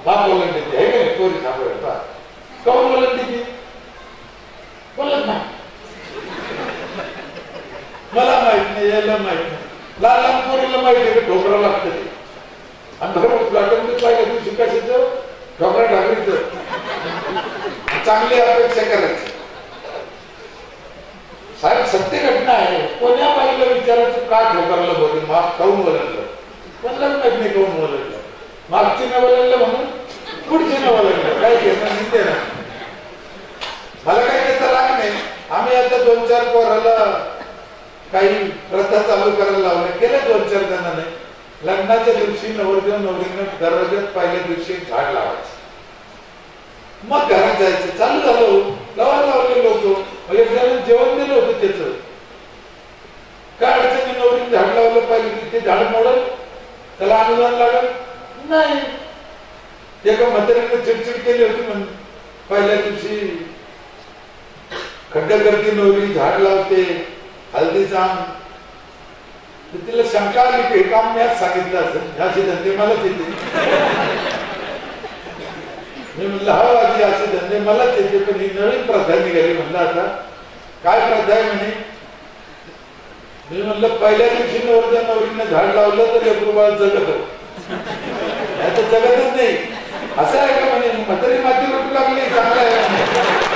बाप बोलत देते, हे का पोरी सापडा. कोण बोलत देते? बोलत नाही. मला माहित नाही, याला माहित नाही. लहान लहान पोरीला माहिती आहे की ठोकरा लागतं ते. आणि बरोबर प्लाटून पाहिजे तू शिकायचं ठोकरा ठाकरीचं. चांगली अपेक्षा करायची. साहेब सत्य घटना आहे. कोण्या बाईला विचारायचं का ठोकरला बोलले, माग काऊन बोललं? मला माहित नाही काऊन बोललं. मागची न बोललं म्हणून पुढची न बोललं, काय घेणं निघते ना. मला काही त्याचा राग नाही. आम्ही आता 2-4 पोराला काही प्रथा चालू करायला लावल्या, केल्या 2-4 जणांनी. लग्नाच्या दिवशी नवरदेव नवरीनं दरवाज्यात पहिल्या दिवशी झाड लावायचं, मग घरात जायचं. चालू झालं, लावले लोक. एक जण जेवण दिलं होतं त्याचं. काय अडचणी? नवरीने झाड लावलं पाहिजे, ते झाड मोडल, त्याला अनुदान लागल नाही. एका म्हातारीने चिडचिड केली होती म्हणून पहिल्या दिवशी खड्डा करते नवरी, झाड लावते, हल्दीचा. तिला शंका आली की हे काम मी आज सांगितलं असेल, ह्याचे धंदे मलाच येते. मी म्हणलं हा आधी असे धंदे मलाच येते, पण ही नवीन प्रथा निघाली. म्हणलं आता काय प्रथा आहे म्हणे? मी म्हणलं पहिल्या दिवशी नवरदेव नवरीनं झाड लावलं तर लेकरू बाळ जगत, आता जगतच नाही. असं आहे का म्हणे? म्हातारी माती रोटू लागली, चांगलं आहे.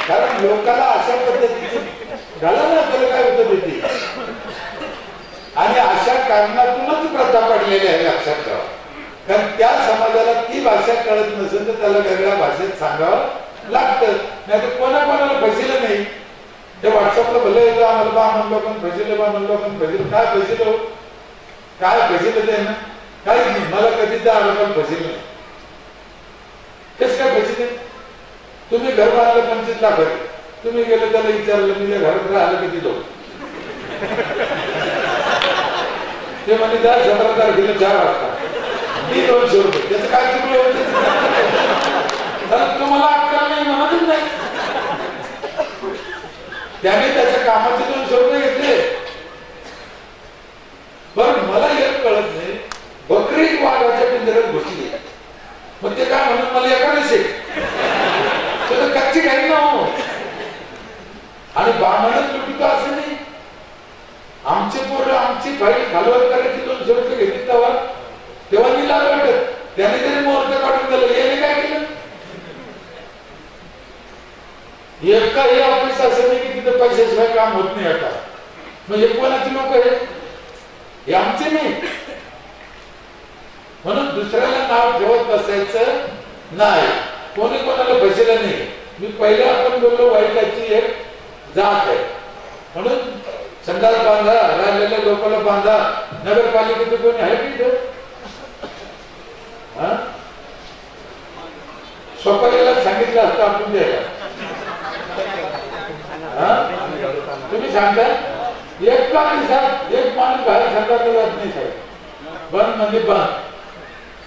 कारण लोकांना अशा पद्धतीची झालं ना, त्याला काय होतं भीती. आणि अशा कारणातूनच प्रथा पडलेली आहे, लक्षात ठेवा. कारण त्या समाजाला ती भाषा कळत नसेल तर त्याला वेगळ्या भाषेत सांगावं लागतं. नाही तर कोणाकोणाला फसिलं नाही. ते व्हॉट्सअपला भले येतो आम्हाला बा म्हणलो पण भजिले बा म्हणलो पण भजिले काय भजिलो काय भजिले ते ना काही नाही मला कधी त्या पण भजिल नाही तेच काय भजिले तुम्ही घर बांधलं 25 लाख तुम्ही गेले त्याला विचारलं मी घरात राहिलं किती लोक ते म्हणजे 17 तारखेला 4 वाजता मी 200 रुपये त्याचं काय चुकलं होतं तुम्हाला अक्कल नाही म्हणतच नाही त्याने त्याच्या कामाचे 200 रुपये घेतले पण मला एक कळत नाही बकरी वाघाच्या पिंजऱ्यात घुसली मग ते काय म्हणून मला एकाच आहे कच्ची काही ना हो आणि बामणच लुटितो असं नाही आमचे पोरं आमची फाईल खालवत करायची 200 रुपये घेतली तेव्हा मी लाल वाटत त्याने तरी मुहूर्त काढून दिलं याने काय केलं एका हे ऑफिस असं नाही की तिथे पैशाशिवाय काम होत नाही आता म्हणजे कोणाची लोक आहेत हे आमचे नाही म्हणून दुसऱ्याला नाव ठेवत बसायचं नाही कोणी कोणाला बसलेलं नाही मी पहिले आपण बोललो वाईटाची एक जात आहे म्हणून संडास बांधा राहिलेल्या लोकांना बांधा नगरपालिकेचे कोणी आहे की स्वतःला सांगितलं असतं आपण द्यायला तुम्ही सांगता एका दिवसात एक माणूस बाहेर सरकारला जात नाही साहेब बंद म्हणजे बंद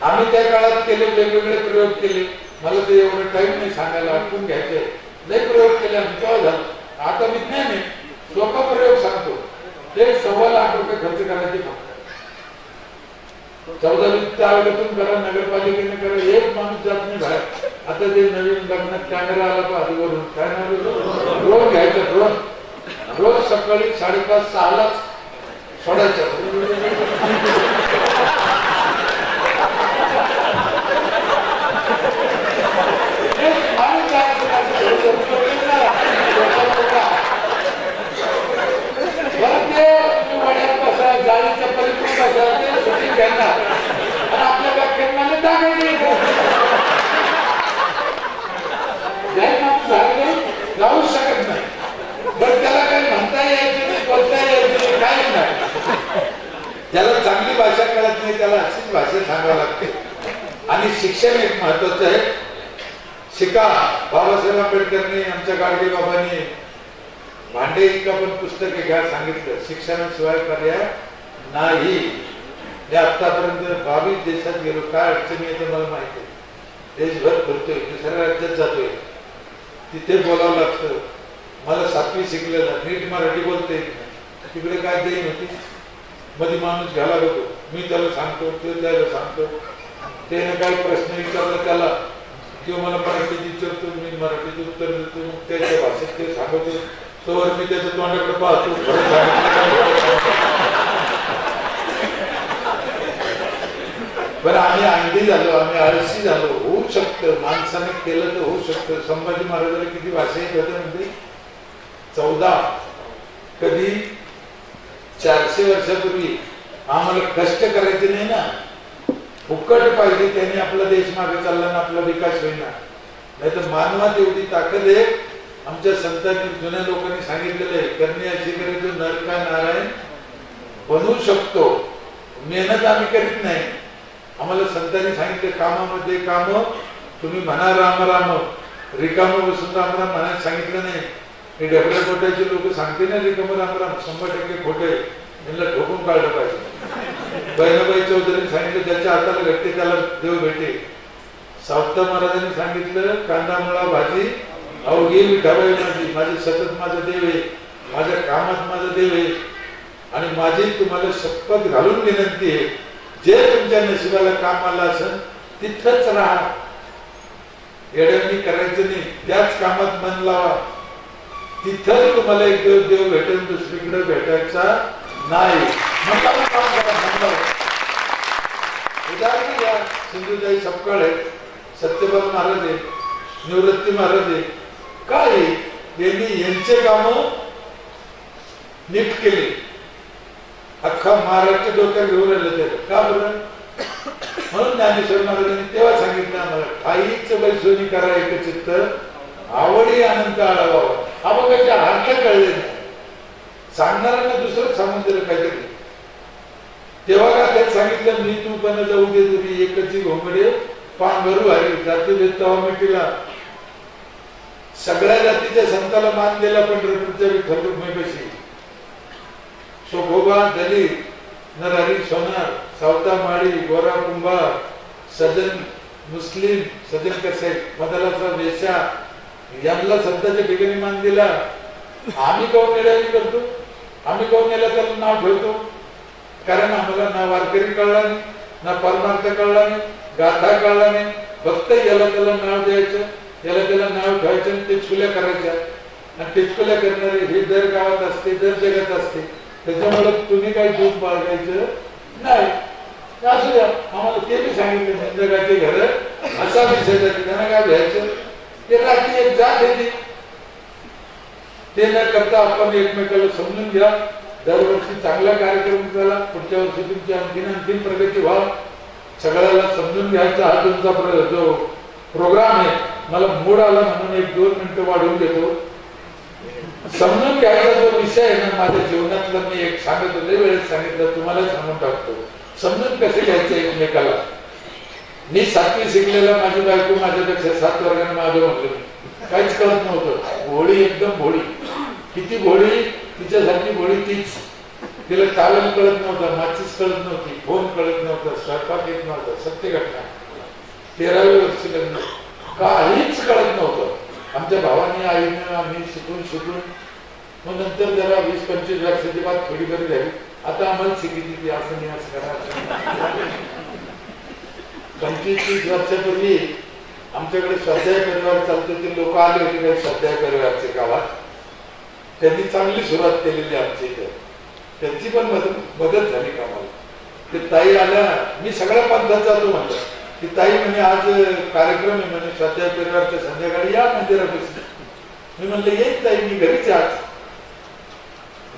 आम्ही त्या काळात केले वेगवेगळे प्रयोग केले मला ते एवढं टाइम नाही सांगायला आठवून घ्यायचंय लय प्रयोग केले आम्ही तेव्हा झालं आता विज्ञान आहे सोपा प्रयोग सांगतो ते 1.25 लाख रुपये खर्च करायचे फक्त 14-20 आयोगातून करा नगरपालिकेने करा एक माणूस जात नाही बाहेर आता ते नवीन लग्नात कॅमेरा आला पाहिजे वरून काय नाव ड्रोन घ्यायचं ड्रोन रोज सकाळी 5:30-6 ला सोडायचं जाळीच्या पलीकडून बसायला शूटिंग घेणार आणि आपल्या व्याख्यानाने टाकायचे जाऊ शकत नाही पण त्याला काही म्हणता यायचं नाही बोलता यायचं नाही काही नाही त्याला चांगली भाषा कळत नाही त्याला अशीच भाषा सांगावी लागते आणि शिक्षण एक महत्वाचं आहे शिका बाबासाहेब आंबेडकरने आमच्या गाडगे बाबांनी भांडे इतका पण पुस्तक घ्या सांगितलं शिक्षणाशिवाय पर्याय नाही मी आतापर्यंत 22 देशात गेलो काय अडचणी येते मला माहिती आहे देशभर फिरतोय दुसऱ्या राज्यात जातोय तिथे बोलावं लागतं मला 7वी शिकलेलं नीट मराठी बोलते तिकडे काय देईन होती मध्ये माणूस घ्यायला होतो मी त्याला सांगतो तो त्याला सांगतो त्याने काही प्रश्न विचारला त्याला किंवा मला मराठीत विचारतो मी मराठीत उत्तर देतो मग त्याच्या भाषेत ते सांगतो तोवर मी त्याच्या तोंडाकडे पाहतो बरं आम्ही अंडी झालो आम्ही आळशी झालो होऊ शकतं माणसाने केलं तर होऊ शकतं संभाजी महाराजांना किती भाषा येत होते म्हणजे 14 कधी 400 वर्षापूर्वी आम्हाला कष्ट करायचे नाही ना फुकट पाहिजे त्याने आपला देश मागे चालला ना आपला विकास होईना नाही तर मानवात एवढी ताकद आहे आमच्या संतांनी जुन्या लोकांनी सांगितलेलं आहे करणे अशी करायचं नर का नारायण बनवू शकतो मेहनत आम्ही करीत नाही आम्हाला संतांनी सांगितले कामामध्ये काम तुम्ही म्हणा राम राम रिकाम बसून राम राम म्हणायला सांगितलं नाही हे ढबऱ्या खोट्याचे लोक सांगते ना रिकाम राम राम 100% खोटे यांना ठोकून काढलं पाहिजे बहिणाबाई चौधरीने सांगितलं ज्याच्या हाताला भेटते त्याला देव भेटे सावता महाराजांनी सांगितलं कांदा मुळा भाजी अवघी विठाबाई माझी सतत माझा देव आहे माझ्या कामात माझा देव आहे आणि माझी तुम्हाला शपथ घालून विनंती आहे जे तुमच्या नशिबाला काम आलं असेल तिथंच राहा येड्यांनी करायचं नाही त्याच कामात मन लावा तिथंच तुम्हाला एक दिवस देव भेटेल दुसरीकडे भेटायचा नाही उदाहरण घ्या सिंधुताई सपकाळ आहे सत्यपाल महाराज आहे निवृत्ती महाराज आहे काय यांनी यांचे काम नीट केले अख्खा महाराष्ट्र डोक्यात घेऊन राहिलं त्याला का बरं म्हणून ज्ञानेश्वर महाराजांनी तेव्हा सांगितलं आम्हाला ठाईच बैसोनी करा एकचित्त आवडी आनंद आळावा अभंगाचे अर्थ कळले नाही, सांगणाऱ्यांना दुसरंच सांगून दिलं काहीतरी. तेव्हा का त्यात सांगितलं मी तू पण जाऊ दे तुझी एकची घोंगडे पांघरू हरी जाती देता मिटीला. सगळ्या जातीच्या संताला मान दिला पंढरपूरच्या विठ्ठल रुक्मिणीपाशी. शोभोबा दलित नरहरी सोनार सावता माळी गोरा कुंभार सजन मुस्लिम सजन कसे मदालाचा वेशा यांना संतांच्या ठिकाणी मान दिला. आम्ही काऊन निराळी करतो, आम्ही काऊन याला त्याला नाव ठेवतो? कारण आम्हाला ना वारकरी कळला नाही, ना परमार्थ कळला नाही, गाथा कळला नाही. फक्त याला त्याला नाव द्यायचं, याला त्याला नाव ठेवायचं आणि ते चुल्या करायच्या. आणि टिचकुल्या करणारे हे दर गावात असते, दर जगात असते. त्याच्यामुळे तुम्ही काही दूध बाळगायचं नाही. असू द्या, आम्हाला ते बी सांगितलं जगाचे घर असा विषय त्यांना काय घ्यायचं. ते रात्री एक जात आहे ते न करता आपण एकमेकाला समजून घ्या. दरवर्षी चांगला कार्यक्रम झाला, पुढच्या वर्षी तुमची आणखीन प्रगती व्हा. सगळ्याला समजून घ्यायचा हा तुमचा जो प्रोग्राम आहे. मला मूड आला म्हणून 1-2 मिनिटं वाढवून देतो. समजून घ्यायचा जो विषय आहे ना माझ्या जीवनातला, मी एक सांगत होते वेळेस सांगितलं, तुम्हाला सांगून टाकतो. समजून कसे घ्यायचं एकमेकाला. मी 7वी शिकलेला, माझी बायको माझ्यापेक्षा 7 वर्गाने माझं म्हटलं. काहीच कळत नव्हतं, भोळी एकदम भोळी. किती भोळी, तिच्यासारखी भोळी तीच. तिला चालण कळत नव्हतं, माचीस कळत नव्हती, फोन कळत नव्हतं, स्वयंपाक येत नव्हतं. सत्य घटना. 13वे वर्ष लग्न, काहीच कळत नव्हतं. आमच्या भावाने आईनं आम्ही शिकून मग नंतर जरा 20-25 वर्षाची बात थोडी बरी झाली. आता आम्हाला शिकली ती असं नाही असं करा. 25-30 वर्षापूर्वी आमच्याकडे स्वाध्याय परिवार चालतो. ते लोक आले होते काही स्वाध्याय परिवारचे गावात. त्यांनी चांगली सुरुवात केलेली आमच्या इथे. त्यांची पण मदत झाली कामाला. ते ताई आल्या, मी सगळ्या पंथात जातो म्हणलं. ती ताई म्हणे आज कार्यक्रम आहे म्हणे स्वाध्याय परिवारच्या, संध्याकाळी या मंदिरापासून. मी म्हणलं येत ताई, मी घरीच आज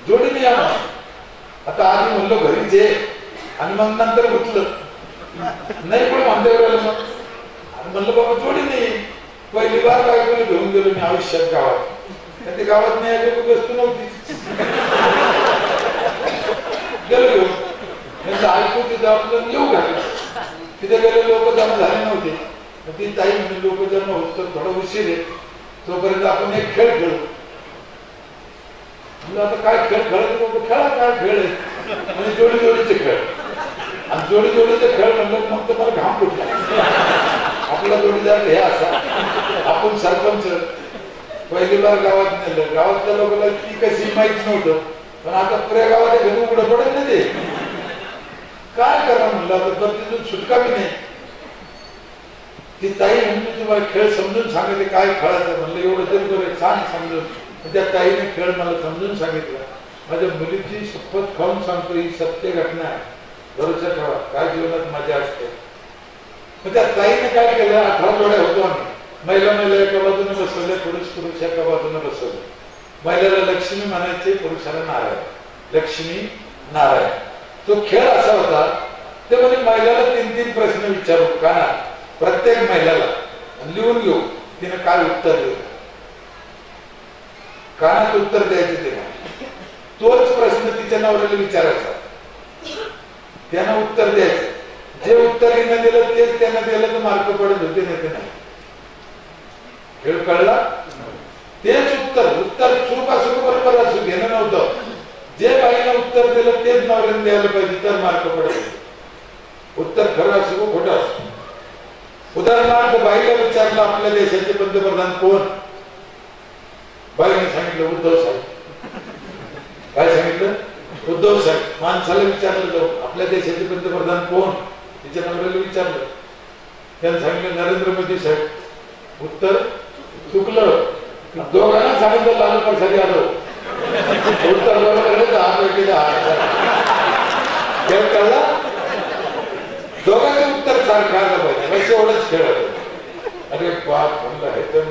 जोडीने या. आता आधी म्हणलो घरीच आहे आणि मग नंतर गुंतलं नाही पण मंदिराला. मग म्हणलं बाबा जोडीने येईल. पहिली बार बायकोने घेऊन गेलो मी आयुष्यात गावात. ते गावात नाही आले वस्तू नव्हती. गेलो घेऊन ऐकू तिथं आपलं येऊ घातलं. तिथे गेले लोक जमा झाले नव्हते. ती ताई म्हणजे लोक जमा होत तर थोडा उशीर आहे, तोपर्यंत आपण एक खेळ खेळू. आता काय खेळ खेळत लोक खेळा, काय खेळ आहे म्हणजे जोडी जोडीचे खेळ. आणि जोडी जोडीचे खेळ म्हणलं मग तर मला घाम फुटला. आपला जोडीदार हे असा, आपण सरपंच पहिली बार गावात नेलं. गावातल्या लोकांना ती कशी माहित नव्हतं, पण आता पुऱ्या गावात घर उघडं पडत नाही. ते काय करा म्हणलं, तर तिथून सुटका बी नाही. ती ताई म्हणून तुम्हाला खेळ समजून सांगितले काय खेळायचं. म्हणलं एवढं तरी बरं छान समजून. त्या ताईने खेळ मला समजून सांगितलं. माझ्या मुलीची शपथ खाऊन सांगतो, ही सत्य घटना आहे, भरोसा ठेवा, काय जीवनात मजा असते. मग त्या ताईने काय केलं, 18 जोड्या होतो आम्ही. महिला एका बाजूने बसवल्या, पुरुष एका बाजूने बसवले. महिलेला लक्ष्मी म्हणायचे, पुरुषाला नारायण. लक्ष्मी नारायण. तो खेळ असा होता. ते म्हणजे महिलाला 3-3 प्रश्न विचारू का, प्रत्येक महिलाला लिहून घेऊ, तिने काय उत्तर देऊ, कानात उत्तर द्यायचे. तेव्हा तोच प्रश्न तिच्या नवऱ्याला विचारायचा, त्यानं उत्तर द्यायचं. जे उत्तर हिनं दिलं तेच त्यानं दिलं तर मार्क पडत होते, नाही ते नाही. खेळ कळला. तेच उत्तर चूक असो बरोबर असो घेणं नव्हतं. जे बाईनं उत्तर दिलं तेच नवऱ्याने द्यायला पाहिजे, तर मार्क पडत. उत्तर खरं असो खोटं असो. उदाहरणार्थ बाईला विचारलं आपल्या देशाचे पंतप्रधान कोण, बाईने सांगितलं उद्धव साहेब. काय सांगितलं? उद्धव साहेब. माणसाला विचारलं जाऊ आपल्या देशाचे पंतप्रधान कोण, तिच्या नवऱ्याला विचारलं, त्याने सांगितलं नरेंद्र मोदी साहेब. उत्तर चुकलं. दोघांना सांगितलं लालू प्रसाद यादव. उत्तर बरोबर खेळ कळला. दोघांचं उत्तर सारखं आलं पाहिजे, बस एवढंच खेळ होतं. अरे बाप म्हणलं हे तर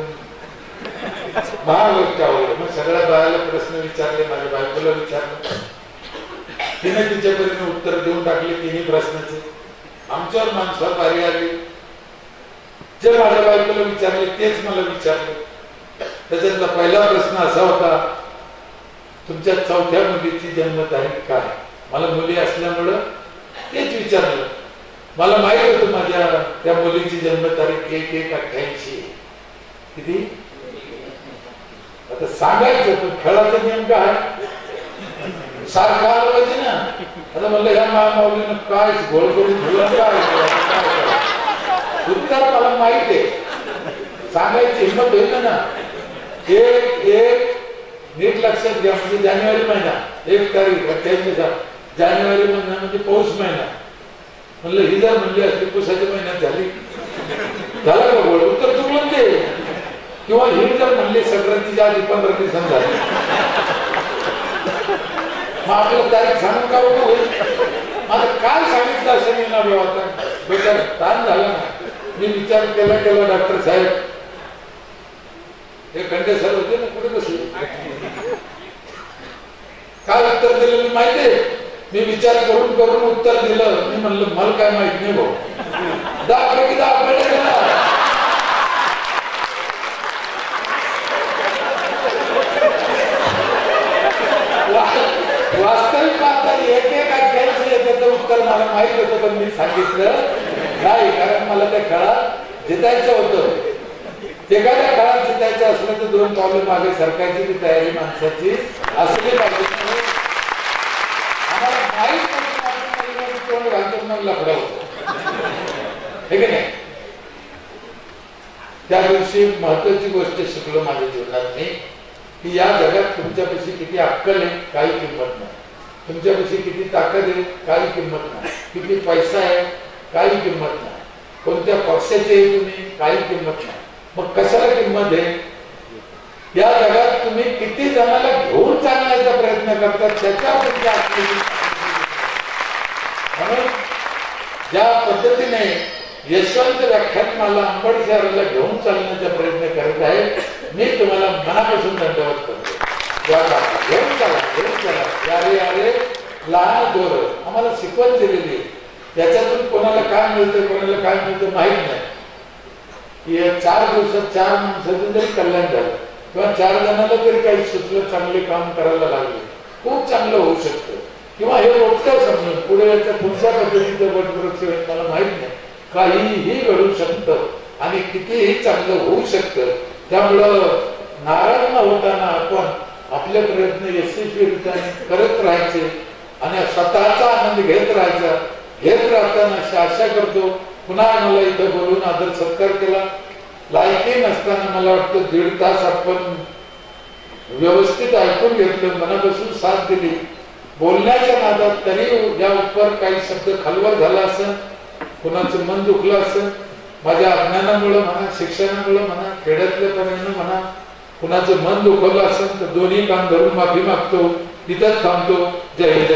महागोष्ट आवडलं. मग सगळ्या बायाला प्रश्न विचारले, माझ्या बायकोला विचारलं. तिने तिच्या परीने उत्तर देऊन टाकले 3ही प्रश्नाचे. आमच्यावर माणसावर पारी आली. जे माझ्या बायकोला विचारले तेच मला विचारले. त्याच्यातला पहिला प्रश्न असा होता, तुमच्या चौथ्या मुलीची जन्मतारीख काय? मला मुली असल्यामुळं तेच विचारलं. मला माहित होतं माझ्या त्या मुलीची जन्मतारीख 1/1/88. किती? आता सांगायचं पण खेळाचं नियम काय सारखा आलं पाहिजे ना. आता म्हणलं ह्या माऊलीनं काय घोळ करून ठेवलं, काय उत्तर मला माहित आहे, सांगायची हिंमत होईल ना. एक नीट लक्षात घ्या, म्हणजे जानेवारी महिना 1 तारीख 28 जानेवारी महिना म्हणजे पौष महिना. म्हणलं ही जर म्हणली असली पुसाच्या महिन्यात झाली, झाला का गोड? उत्तर चुकलं ते. किंवा ही जर म्हणली संक्रांतीच्या आधी 15 दिवसांनी झाली, मग आपल्याला तारीख सांगून का होईल? मला काय सांगितलं असं मी ना आता बेटा ताण झाला ना. मी विचार केला डॉक्टर साहेब हे खंडे सर होते ना, कुठे बसले, काय उत्तर दिलं मी माहितीये. मी विचार करून उत्तर दिलं. मी म्हणलं मला काय माहित नाही भाऊ. 10 पैकी 10 पडले ना. वास्तविक आता 1/1/88 त्याचं उत्तर मला माहित होतं, पण मी सांगितलं नाही कारण मला त्या काळात जितायचं होतं. एखाद्या काळात जितायचं असलं तर 2 पावलं मागे सरकारची ती तयारी माणसाची असली पाहिजे. आम्हाला माहीत तोंड घालतो मग लफडा होतो, हे की नाही. त्या दिवशी महत्वाची गोष्ट शिकलो माझ्या जीवनात मी, की या जगात तुमच्यापाशी किती अक्कल आहे काही किंमत नाही, तुमच्यापाशी किती ताकद आहे काही किंमत नाही, किती पैसा आहे काही किंमत नाही, कोणत्या पक्षाचे आहे तुम्ही काही किंमत नाही. मग कशाला किंमत आहे? या जगात तुम्ही किती जणाला घेऊन चालण्याचा प्रयत्न करतात त्याच्यावर तुमच्या अक्कल. म्हणून ज्या पद्धतीने यशवंत व्याख्यानमाला अंबड शहराला घेऊन चालण्याचा प्रयत्न करत आहे, मी तुम्हाला मनापासून दंडवत करतो. घेऊन चला. यारे लहान थोर आम्हाला शिकवण दिलेली, त्याच्यातून कोणाला काय मिळतं कोणाला काय मिळतं माहित नाही. 4 दिवसात 4 माणसाचं जरी कल्याण झालं किंवा 4 जणांना तरी काही सुचलं, चांगले काम करायला लागले, खूप चांगलं होऊ शकतं. किंवा हे रोजचं समजून पुढे याच्या पुढच्या पद्धतीचं वटवृक्ष मला माहित नाही, काहीही घडू शकतं आणि कितीही चांगलं होऊ शकतं. त्यामुळं नाराज न होताना आपण आपले प्रयत्न यशस्वीरित्याने करत राहायचे आणि स्वतःचा आनंद घेत राहायचा. घेत राहताना आशा करतो पुन्हा मला इथं बोलून आदर सत्कार केला. लायकी नसताना मला वाटतं 1.5 तास आपण व्यवस्थित ऐकून घेतलं, मनापासून साथ दिली. बोलण्याच्या नादात तरी या उपर काही शब्द खालवर झाला असेल, कुणाचं मन दुखलं असेल, माझ्या अज्ञानामुळे म्हणा, शिक्षणामुळे म्हणा, खेड्यातल्यापणाने म्हणा, कुणाचं मन दुखवलं असेल तर दोन्ही कान धरून माफी मागतो. तिथंच थांबतो. जय हिंद.